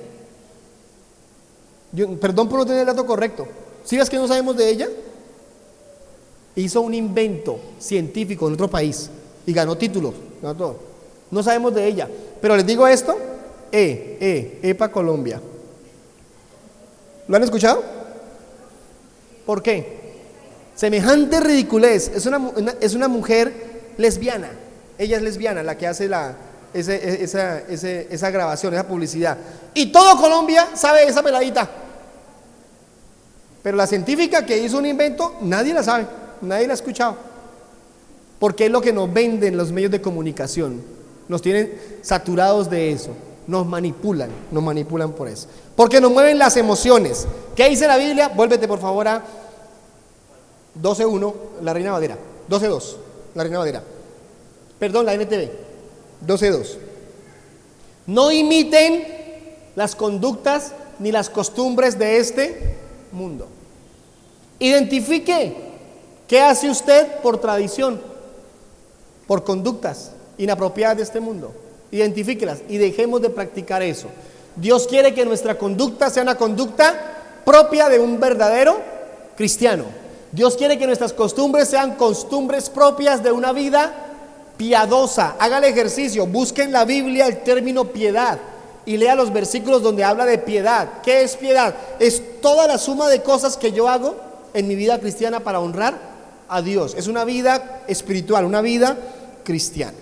Perdón por no tener el dato correcto. ¿Sí ves que no sabemos de ella? Hizo un invento científico en otro país y ganó títulos, ganó todo. No sabemos de ella, pero les digo esto: EPA Colombia. ¿Lo han escuchado? ¿Por qué? Semejante ridiculez. Es una mujer lesbiana. Ella es lesbiana, la que hace esa grabación, esa publicidad. Y todo Colombia sabe esa peladita. Pero la científica que hizo un invento, nadie la sabe, nadie la ha escuchado. Porque es lo que nos venden los medios de comunicación. Nos tienen saturados de eso. Nos manipulan por eso. Porque nos mueven las emociones. ¿Qué dice la Biblia? Vuélvete por favor a 12:1, la Reina Valera. 12:2, la Reina Valera. Perdón, la NTV. 12:2. No imiten las conductas ni las costumbres de este mundo. Identifique qué hace usted por tradición, por conductas inapropiadas de este mundo. Identifíquelas y dejemos de practicar eso. Dios quiere que nuestra conducta sea una conducta propia de un verdadero cristiano. Dios quiere que nuestras costumbres sean costumbres propias de una vida piadosa. Haga el ejercicio, busque en la Biblia el término piedad y lea los versículos donde habla de piedad. ¿Qué es piedad? Es toda la suma de cosas que yo hago en mi vida cristiana para honrar a Dios. Es una vida espiritual, una vida cristiana.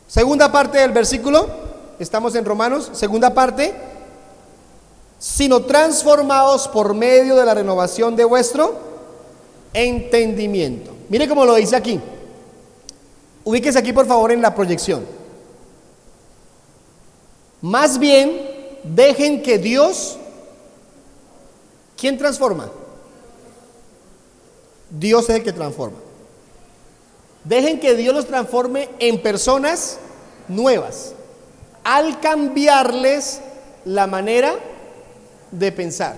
Segunda parte del versículo, estamos en Romanos, segunda parte: sino transformaos por medio de la renovación de vuestro entendimiento. Mire cómo lo dice aquí. Ubíquese aquí por favor en la proyección. Más bien, dejen que Dios, ¿quién transforma? Dios es el que transforma. Dejen que Dios los transforme en personas nuevas, al cambiarles la manera de pensar.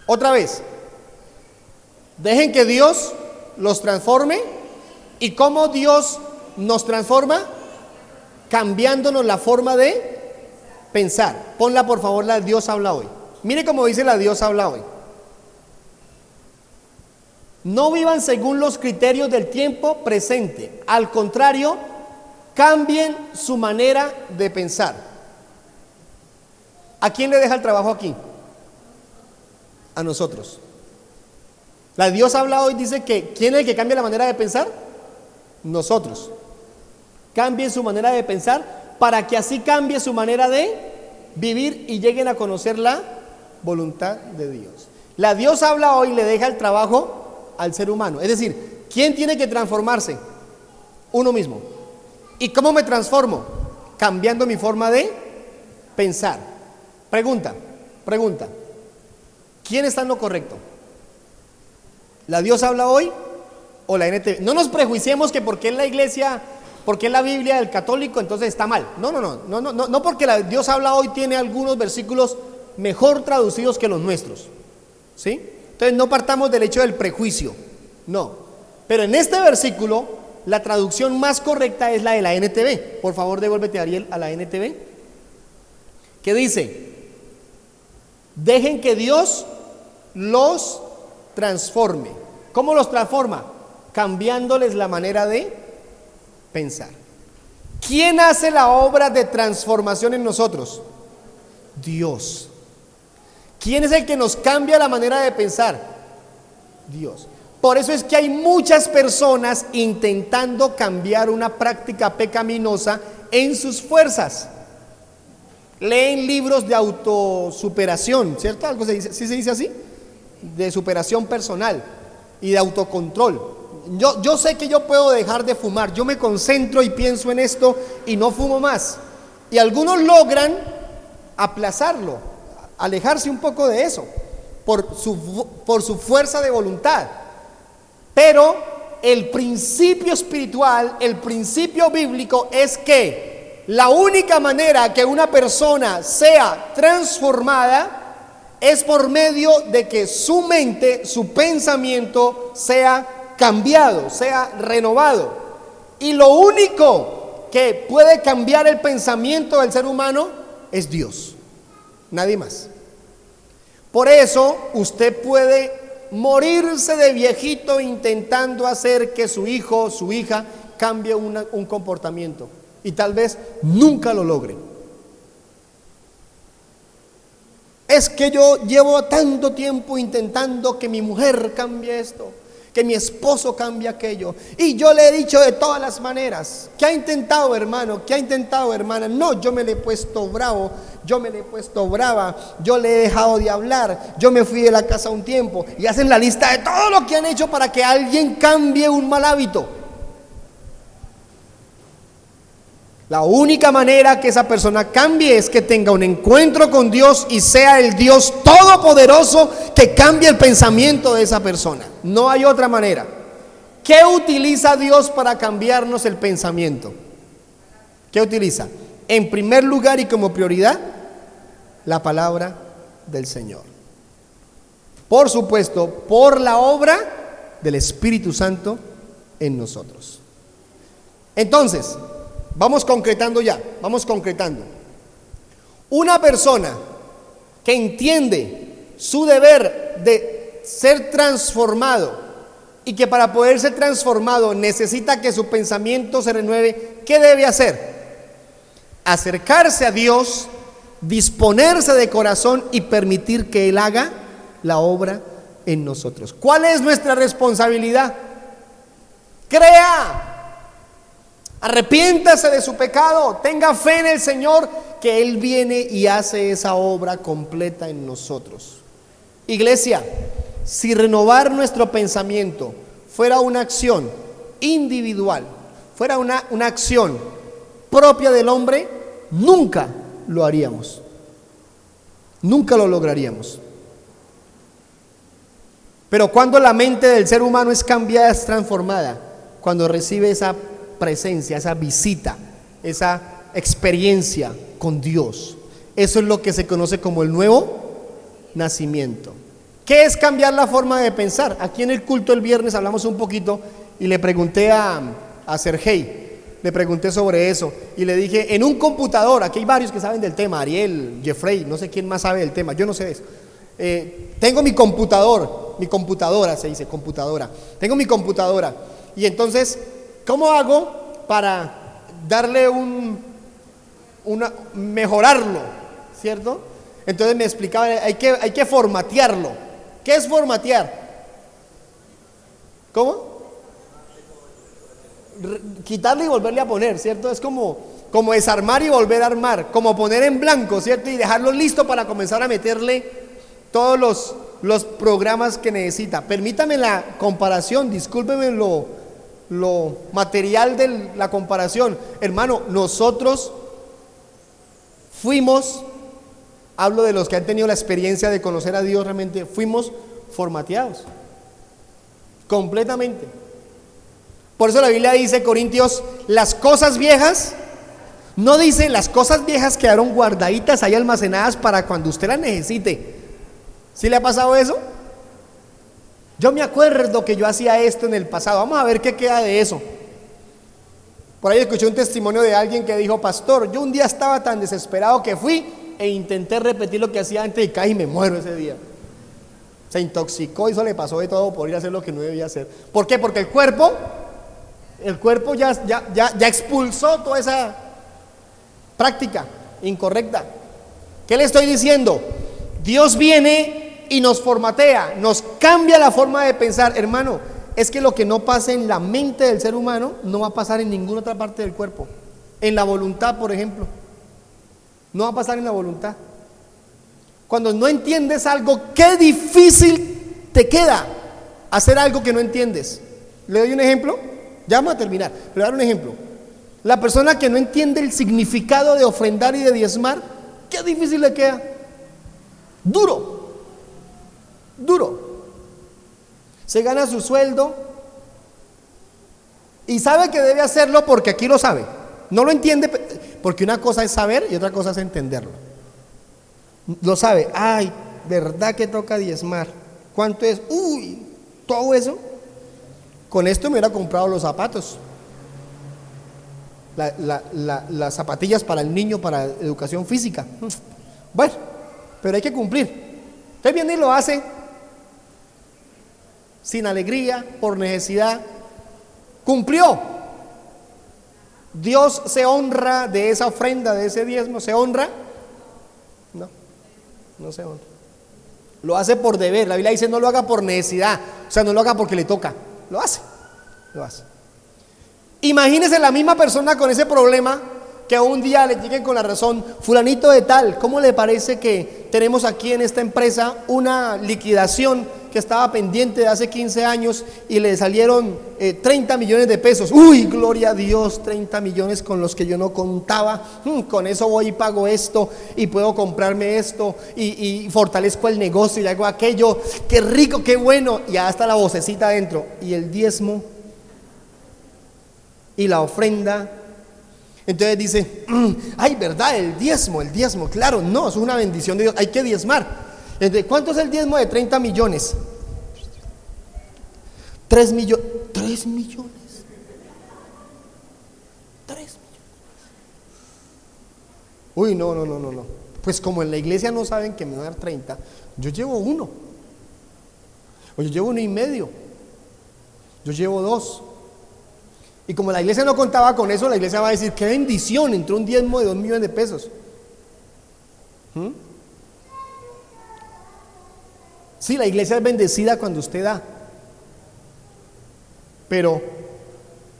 Otra vez, dejen que Dios los transforme. ¿Y cómo Dios nos transforma? Cambiándonos la forma de pensar. Ponla por favor, la Dios habla hoy. Mire cómo dice la Dios habla hoy. No vivan según los criterios del tiempo presente. Al contrario, cambien su manera de pensar. ¿A quién le deja el trabajo aquí? A nosotros. La Dios habla hoy, dice que ¿quién es el que cambia la manera de pensar? Nosotros. Cambien su manera de pensar para que así cambie su manera de vivir y lleguen a conocer la voluntad de Dios. La Dios habla hoy, le deja el trabajo al ser humano. Es decir, ¿quién tiene que transformarse? Uno mismo. ¿Y cómo me transformo? Cambiando mi forma de pensar. Pregunta. ¿Quién está en lo correcto? ¿La Dios habla hoy o la NTV? No nos prejuiciemos que porque es la iglesia, porque es la Biblia del católico, entonces está mal. No porque la Dios habla hoy tiene algunos versículos mejor traducidos que los nuestros, ¿sí? Entonces no partamos del hecho del prejuicio, no. Pero en este versículo la traducción más correcta es la de la NTV. Por favor, devuélvete, Ariel, a la NTV, que dice: dejen que Dios los transforme. ¿Cómo los transforma? Cambiándoles la manera de pensar. ¿Quién hace la obra de transformación en nosotros? Dios. ¿Quién es el que nos cambia la manera de pensar? Dios. Por eso es que hay muchas personas intentando cambiar una práctica pecaminosa en sus fuerzas. Leen libros de autosuperación, ¿cierto? ¿Algo se dice? ¿Sí se dice así? De superación personal y de autocontrol. Yo sé que yo puedo dejar de fumar. Yo me concentro y pienso en esto y no fumo más. Y algunos logran aplazarlo, alejarse un poco de eso por su fuerza de voluntad. Pero el principio espiritual, el principio bíblico es que la única manera que una persona sea transformada es por medio de que su mente, su pensamiento sea cambiado, sea renovado. Y lo único que puede cambiar el pensamiento del ser humano es Dios, nadie más. Por eso usted puede morirse de viejito intentando hacer que su hijo o su hija cambie un comportamiento, y tal vez nunca lo logre. Es que yo llevo tanto tiempo intentando que mi mujer cambie esto, que mi esposo cambie aquello, y yo le he dicho de todas las maneras. ¿Qué ha intentado, hermano? ¿Qué ha intentado, hermana? No, yo me le he puesto bravo, yo me le he puesto brava, yo le he dejado de hablar, yo me fui de la casa un tiempo, y hacen la lista de todo lo que han hecho para que alguien cambie un mal hábito. La única manera que esa persona cambie es que tenga un encuentro con Dios y sea el Dios todopoderoso que cambie el pensamiento de esa persona. No hay otra manera. ¿Qué utiliza Dios para cambiarnos el pensamiento? ¿Qué utiliza? En primer lugar y como prioridad, la palabra del Señor. Por supuesto, por la obra del Espíritu Santo en nosotros. Entonces, vamos concretando ya, vamos concretando. Una persona que entiende su deber de ser transformado y que para poder ser transformado necesita que su pensamiento se renueve, ¿qué debe hacer? Acercarse a Dios, disponerse de corazón y permitir que Él haga la obra en nosotros. ¿Cuál es nuestra responsabilidad? Crea. Arrepiéntase de su pecado, tenga fe en el Señor, que Él viene y hace esa obra completa en nosotros. Iglesia, si renovar nuestro pensamiento fuera una acción individual, fuera una acción propia del hombre, nunca lo haríamos. Nunca lo lograríamos. Pero cuando la mente del ser humano es cambiada, es transformada, cuando recibe esa presencia, esa visita, esa experiencia con Dios, eso es lo que se conoce como el nuevo nacimiento. ¿Qué es cambiar la forma de pensar? Aquí en el culto el viernes hablamos un poquito y le pregunté a Sergey, le pregunté sobre eso y le dije, en un computador, aquí hay varios que saben del tema, Ariel, Jeffrey, no sé quién más sabe del tema, yo no sé de eso. Tengo mi computadora se dice, computadora. Tengo mi computadora y entonces, ¿cómo hago para darle mejorarlo? ¿Cierto? Entonces me explicaba, hay que formatearlo. ¿Qué es formatear? ¿Cómo? Quitarle y volverle a poner, ¿cierto? Es como desarmar y volver a armar, como poner en blanco, ¿cierto? Y dejarlo listo para comenzar a meterle todos los programas que necesita. Permítame la comparación, discúlpeme lo material de la comparación. Hermano, nosotros fuimos, hablo de los que han tenido la experiencia de conocer a Dios realmente, fuimos formateados completamente. Por eso la Biblia dice, Corintios, las cosas viejas, no dice las cosas viejas quedaron guardaditas ahí almacenadas para cuando usted las necesite. ¿Sí le ha pasado eso? Yo me acuerdo que yo hacía esto en el pasado, vamos a ver qué queda de eso. Por ahí escuché un testimonio de alguien que dijo, pastor, yo un día estaba tan desesperado que fui e intenté repetir lo que hacía antes y casi me muero ese día. Se intoxicó y eso le pasó de todo por ir a hacer lo que no debía hacer. ¿Por qué? Porque el cuerpo ya expulsó toda esa práctica incorrecta. ¿Qué le estoy diciendo? Dios viene y nos formatea, nos cambia la forma de pensar. Hermano, es que lo que no pasa en la mente del ser humano no va a pasar en ninguna otra parte del cuerpo. En la voluntad, por ejemplo, no va a pasar en la voluntad. Cuando no entiendes algo, qué difícil te queda hacer algo que no entiendes. ¿Le doy un ejemplo? Ya vamos a terminar, pero voy a dar un ejemplo. La persona que no entiende el significado de ofrendar y de diezmar, qué difícil le queda. Duro. Se gana su sueldo y sabe que debe hacerlo porque aquí lo sabe. No lo entiende, porque una cosa es saber y otra cosa es entenderlo. Lo sabe, ay, verdad que toca diezmar. ¿Cuánto es? Uy, todo eso. Con esto me hubiera comprado los zapatos, las zapatillas para el niño, para educación física. Bueno, pero hay que cumplir. Usted viene y lo hace sin alegría, por necesidad. Cumplió. Dios se honra de esa ofrenda, de ese diezmo. ¿Se honra? No se honra. Lo hace por deber. La Biblia dice no lo haga por necesidad, o sea, no lo haga porque le toca. Lo hace. Imagínese la misma persona con ese problema, que un día le lleguen con la razón, fulanito de tal, ¿cómo le parece que tenemos aquí en esta empresa una liquidación que estaba pendiente de hace 15 años y le salieron 30 millones de pesos? Uy, gloria a Dios, 30 millones con los que yo no contaba. Con eso voy y pago esto y puedo comprarme esto y fortalezco el negocio y hago aquello. Qué rico, qué bueno. Y hasta la vocecita adentro. Y el diezmo y la ofrenda. Entonces dice, ay, verdad, el diezmo, claro, no, es una bendición de Dios, hay que diezmar. Entonces, ¿cuánto es el diezmo de 30 millones? 3 millones. 3 millones. Uy, no. Pues como en la iglesia no saben que me van a dar 30, yo llevo 1. O yo llevo 1,5. Yo llevo 2. Y como la iglesia no contaba con eso, la iglesia va a decir, qué bendición, entró un diezmo de 2 millones de pesos. Sí, la iglesia es bendecida cuando usted da. Pero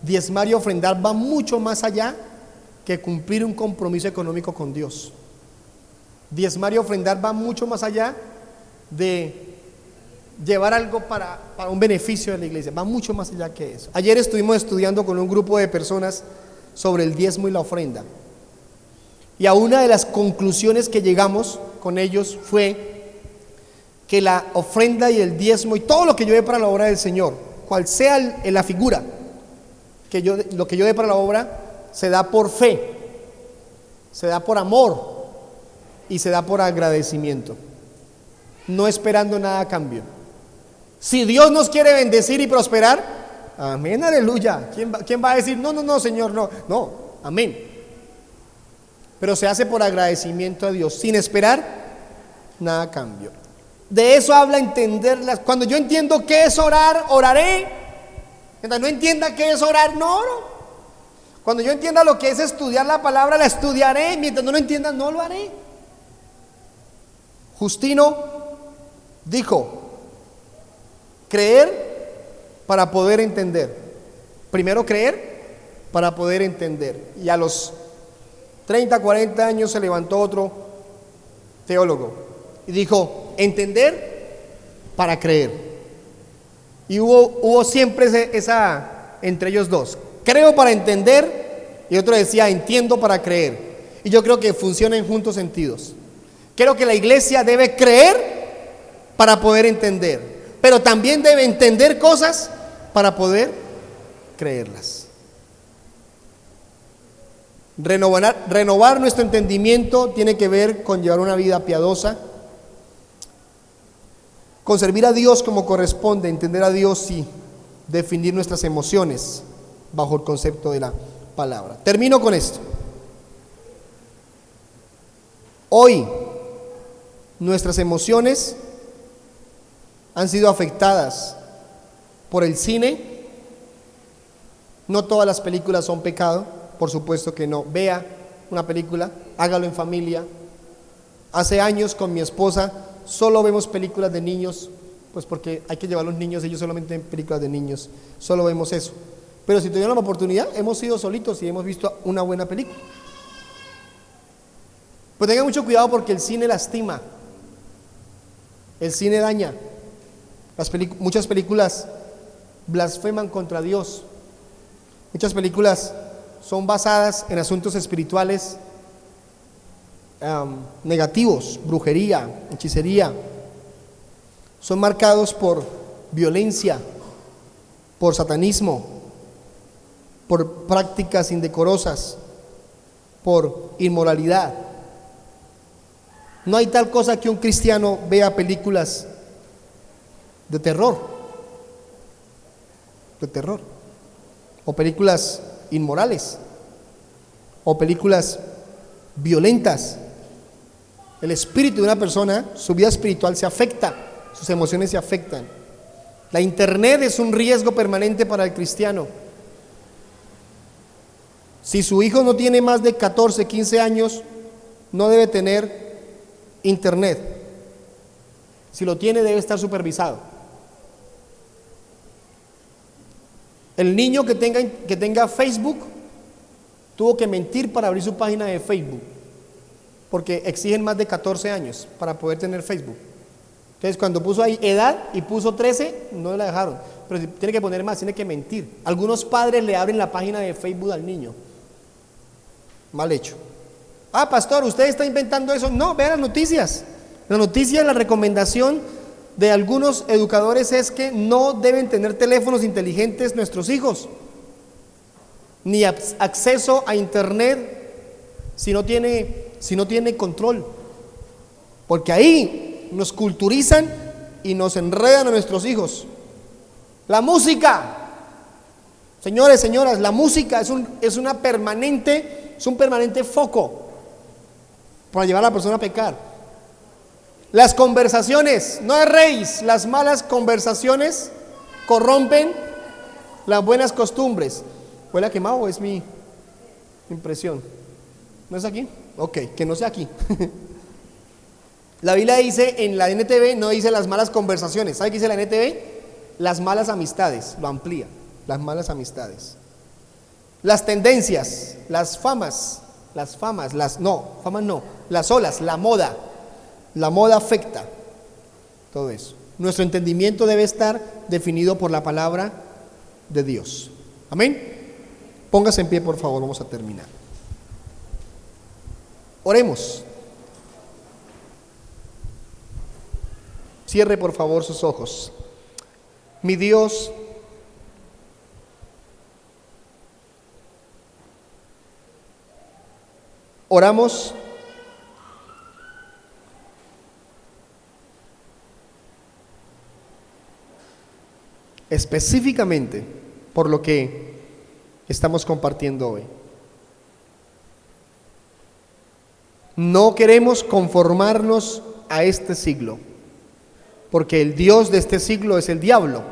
diezmar y ofrendar va mucho más allá que cumplir un compromiso económico con Dios. Diezmar y ofrendar va mucho más allá de llevar algo para un beneficio de la iglesia, va mucho más allá que eso. Ayer estuvimos estudiando con un grupo de personas sobre el diezmo y la ofrenda. Y a una de las conclusiones que llegamos con ellos fue que la ofrenda y el diezmo y todo lo que yo dé para la obra del Señor, cual sea la figura, lo que yo dé para la obra, se da por fe, se da por amor y se da por agradecimiento, no esperando nada a cambio. Si Dios nos quiere bendecir y prosperar, amén, aleluya. ¿Quién va a decir, no, Señor, no, amén? Pero se hace por agradecimiento a Dios, sin esperar nada a cambio. De eso habla entenderlas. Cuando yo entiendo qué es orar, oraré. Mientras no entienda qué es orar, no oro. Cuando yo entienda lo que es estudiar la palabra, la estudiaré. Mientras no lo entienda, no lo haré. Justino dijo: creer para poder entender. Primero creer para poder entender. Y a los 30, 40 años se levantó otro teólogo y dijo: entender para creer. Y hubo siempre esa entre ellos dos: creo para entender, y otro decía: entiendo para creer. Y yo creo que funcionan en juntos sentidos. Creo que la iglesia debe creer para poder entender, pero también debe entender cosas para poder creerlas. Renovar nuestro entendimiento tiene que ver con llevar una vida piadosa, con servir a Dios como corresponde, entender a Dios y definir nuestras emociones bajo el concepto de la palabra. Termino con esto. Hoy nuestras emociones han sido afectadas por el cine. No todas las películas son pecado, por supuesto que no. Vea una película, hágalo en familia. Hace años con mi esposa solo vemos películas de niños, pues porque hay que llevar a los niños, ellos solamente ven películas de niños, solo vemos eso. Pero si tuvieron la oportunidad, hemos ido solitos y hemos visto una buena película. Pues tengan mucho cuidado, porque el cine lastima, el cine daña. Muchas películas blasfeman contra Dios. Muchas películas son basadas en asuntos espirituales negativos, brujería, hechicería. Son marcados por violencia, por satanismo, por prácticas indecorosas, por inmoralidad. No hay tal cosa que un cristiano vea películas de terror, o películas inmorales, o películas violentas. El espíritu de una persona, su vida espiritual se afecta, sus emociones se afectan. La internet es un riesgo permanente para el cristiano. Si su hijo no tiene más de 14, 15 años, no debe tener internet. Si lo tiene, debe estar supervisado. El niño que tenga Facebook tuvo que mentir para abrir su página de Facebook, porque exigen más de 14 años para poder tener Facebook. Entonces, cuando puso ahí edad y puso 13, no la dejaron. Pero si tiene que poner más, tiene que mentir. Algunos padres le abren la página de Facebook al niño. Mal hecho. Ah, pastor, ¿usted está inventando eso? No, vea las noticias. La noticia, la recomendación de algunos educadores es que no deben tener teléfonos inteligentes nuestros hijos, ni acceso a internet si no tiene control, porque ahí nos culturizan y nos enredan a nuestros hijos. La música, señores, señoras, la música es un permanente foco para llevar a la persona a pecar. Las conversaciones, no erréis, las malas conversaciones corrompen las buenas costumbres. ¿Huele a quemado o es mi impresión? ¿No es aquí? Ok, que no sea aquí. La Biblia dice en la NTV, no dice las malas conversaciones. ¿Sabe qué dice la NTV? Las malas amistades, lo amplía, las malas amistades. Las tendencias, las olas, la moda afecta todo eso. Nuestro entendimiento debe estar definido por la palabra de Dios. Amén. Póngase en pie, por favor, vamos a terminar. Oremos. Cierre, por favor, sus ojos. Mi Dios, oramos específicamente por lo que estamos compartiendo hoy. No queremos conformarnos a este siglo, porque el Dios de este siglo es el diablo.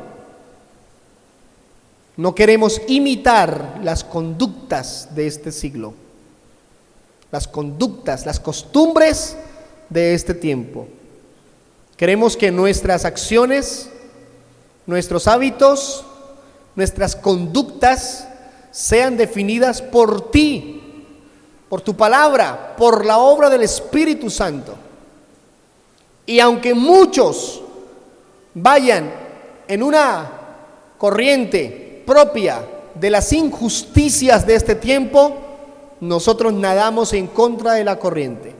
No queremos imitar las conductas de este siglo, las conductas, las costumbres de este tiempo. Queremos que nuestras acciones, nuestros hábitos, nuestras conductas sean definidas por ti, por tu palabra, por la obra del Espíritu Santo. Y aunque muchos vayan en una corriente propia de las injusticias de este tiempo, nosotros nadamos en contra de la corriente.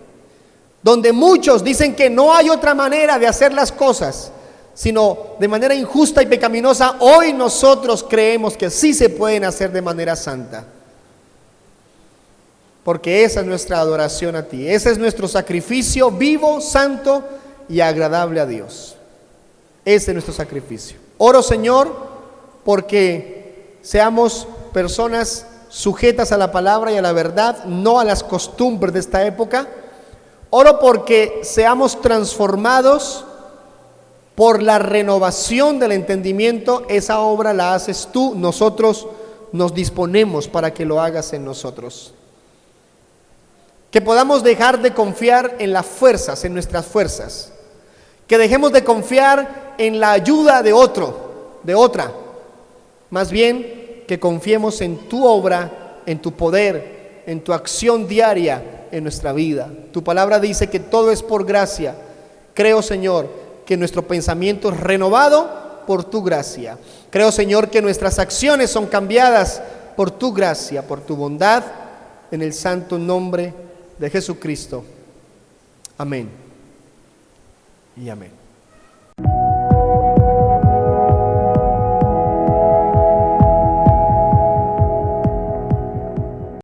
Donde muchos dicen que no hay otra manera de hacer las cosas, sino de manera injusta y pecaminosa, hoy nosotros creemos que sí se pueden hacer de manera santa. Porque esa es nuestra adoración a ti, ese es nuestro sacrificio vivo, santo y agradable a Dios. Ese es nuestro sacrificio. Oro, Señor, porque seamos personas sujetas a la palabra y a la verdad, no a las costumbres de esta época. Oro porque seamos transformados por la renovación del entendimiento. Esa obra la haces tú, nosotros nos disponemos para que lo hagas en nosotros. Que podamos dejar de confiar en las fuerzas, en nuestras fuerzas. Que dejemos de confiar en la ayuda de otro, de otra. Más bien, que confiemos en tu obra, en tu poder, en tu acción diaria en nuestra vida. Tu palabra dice que todo es por gracia. Creo, Señor, que nuestro pensamiento es renovado por tu gracia. Creo, Señor, que nuestras acciones son cambiadas por tu gracia, por tu bondad, en el santo nombre de Jesucristo. Amén y amén.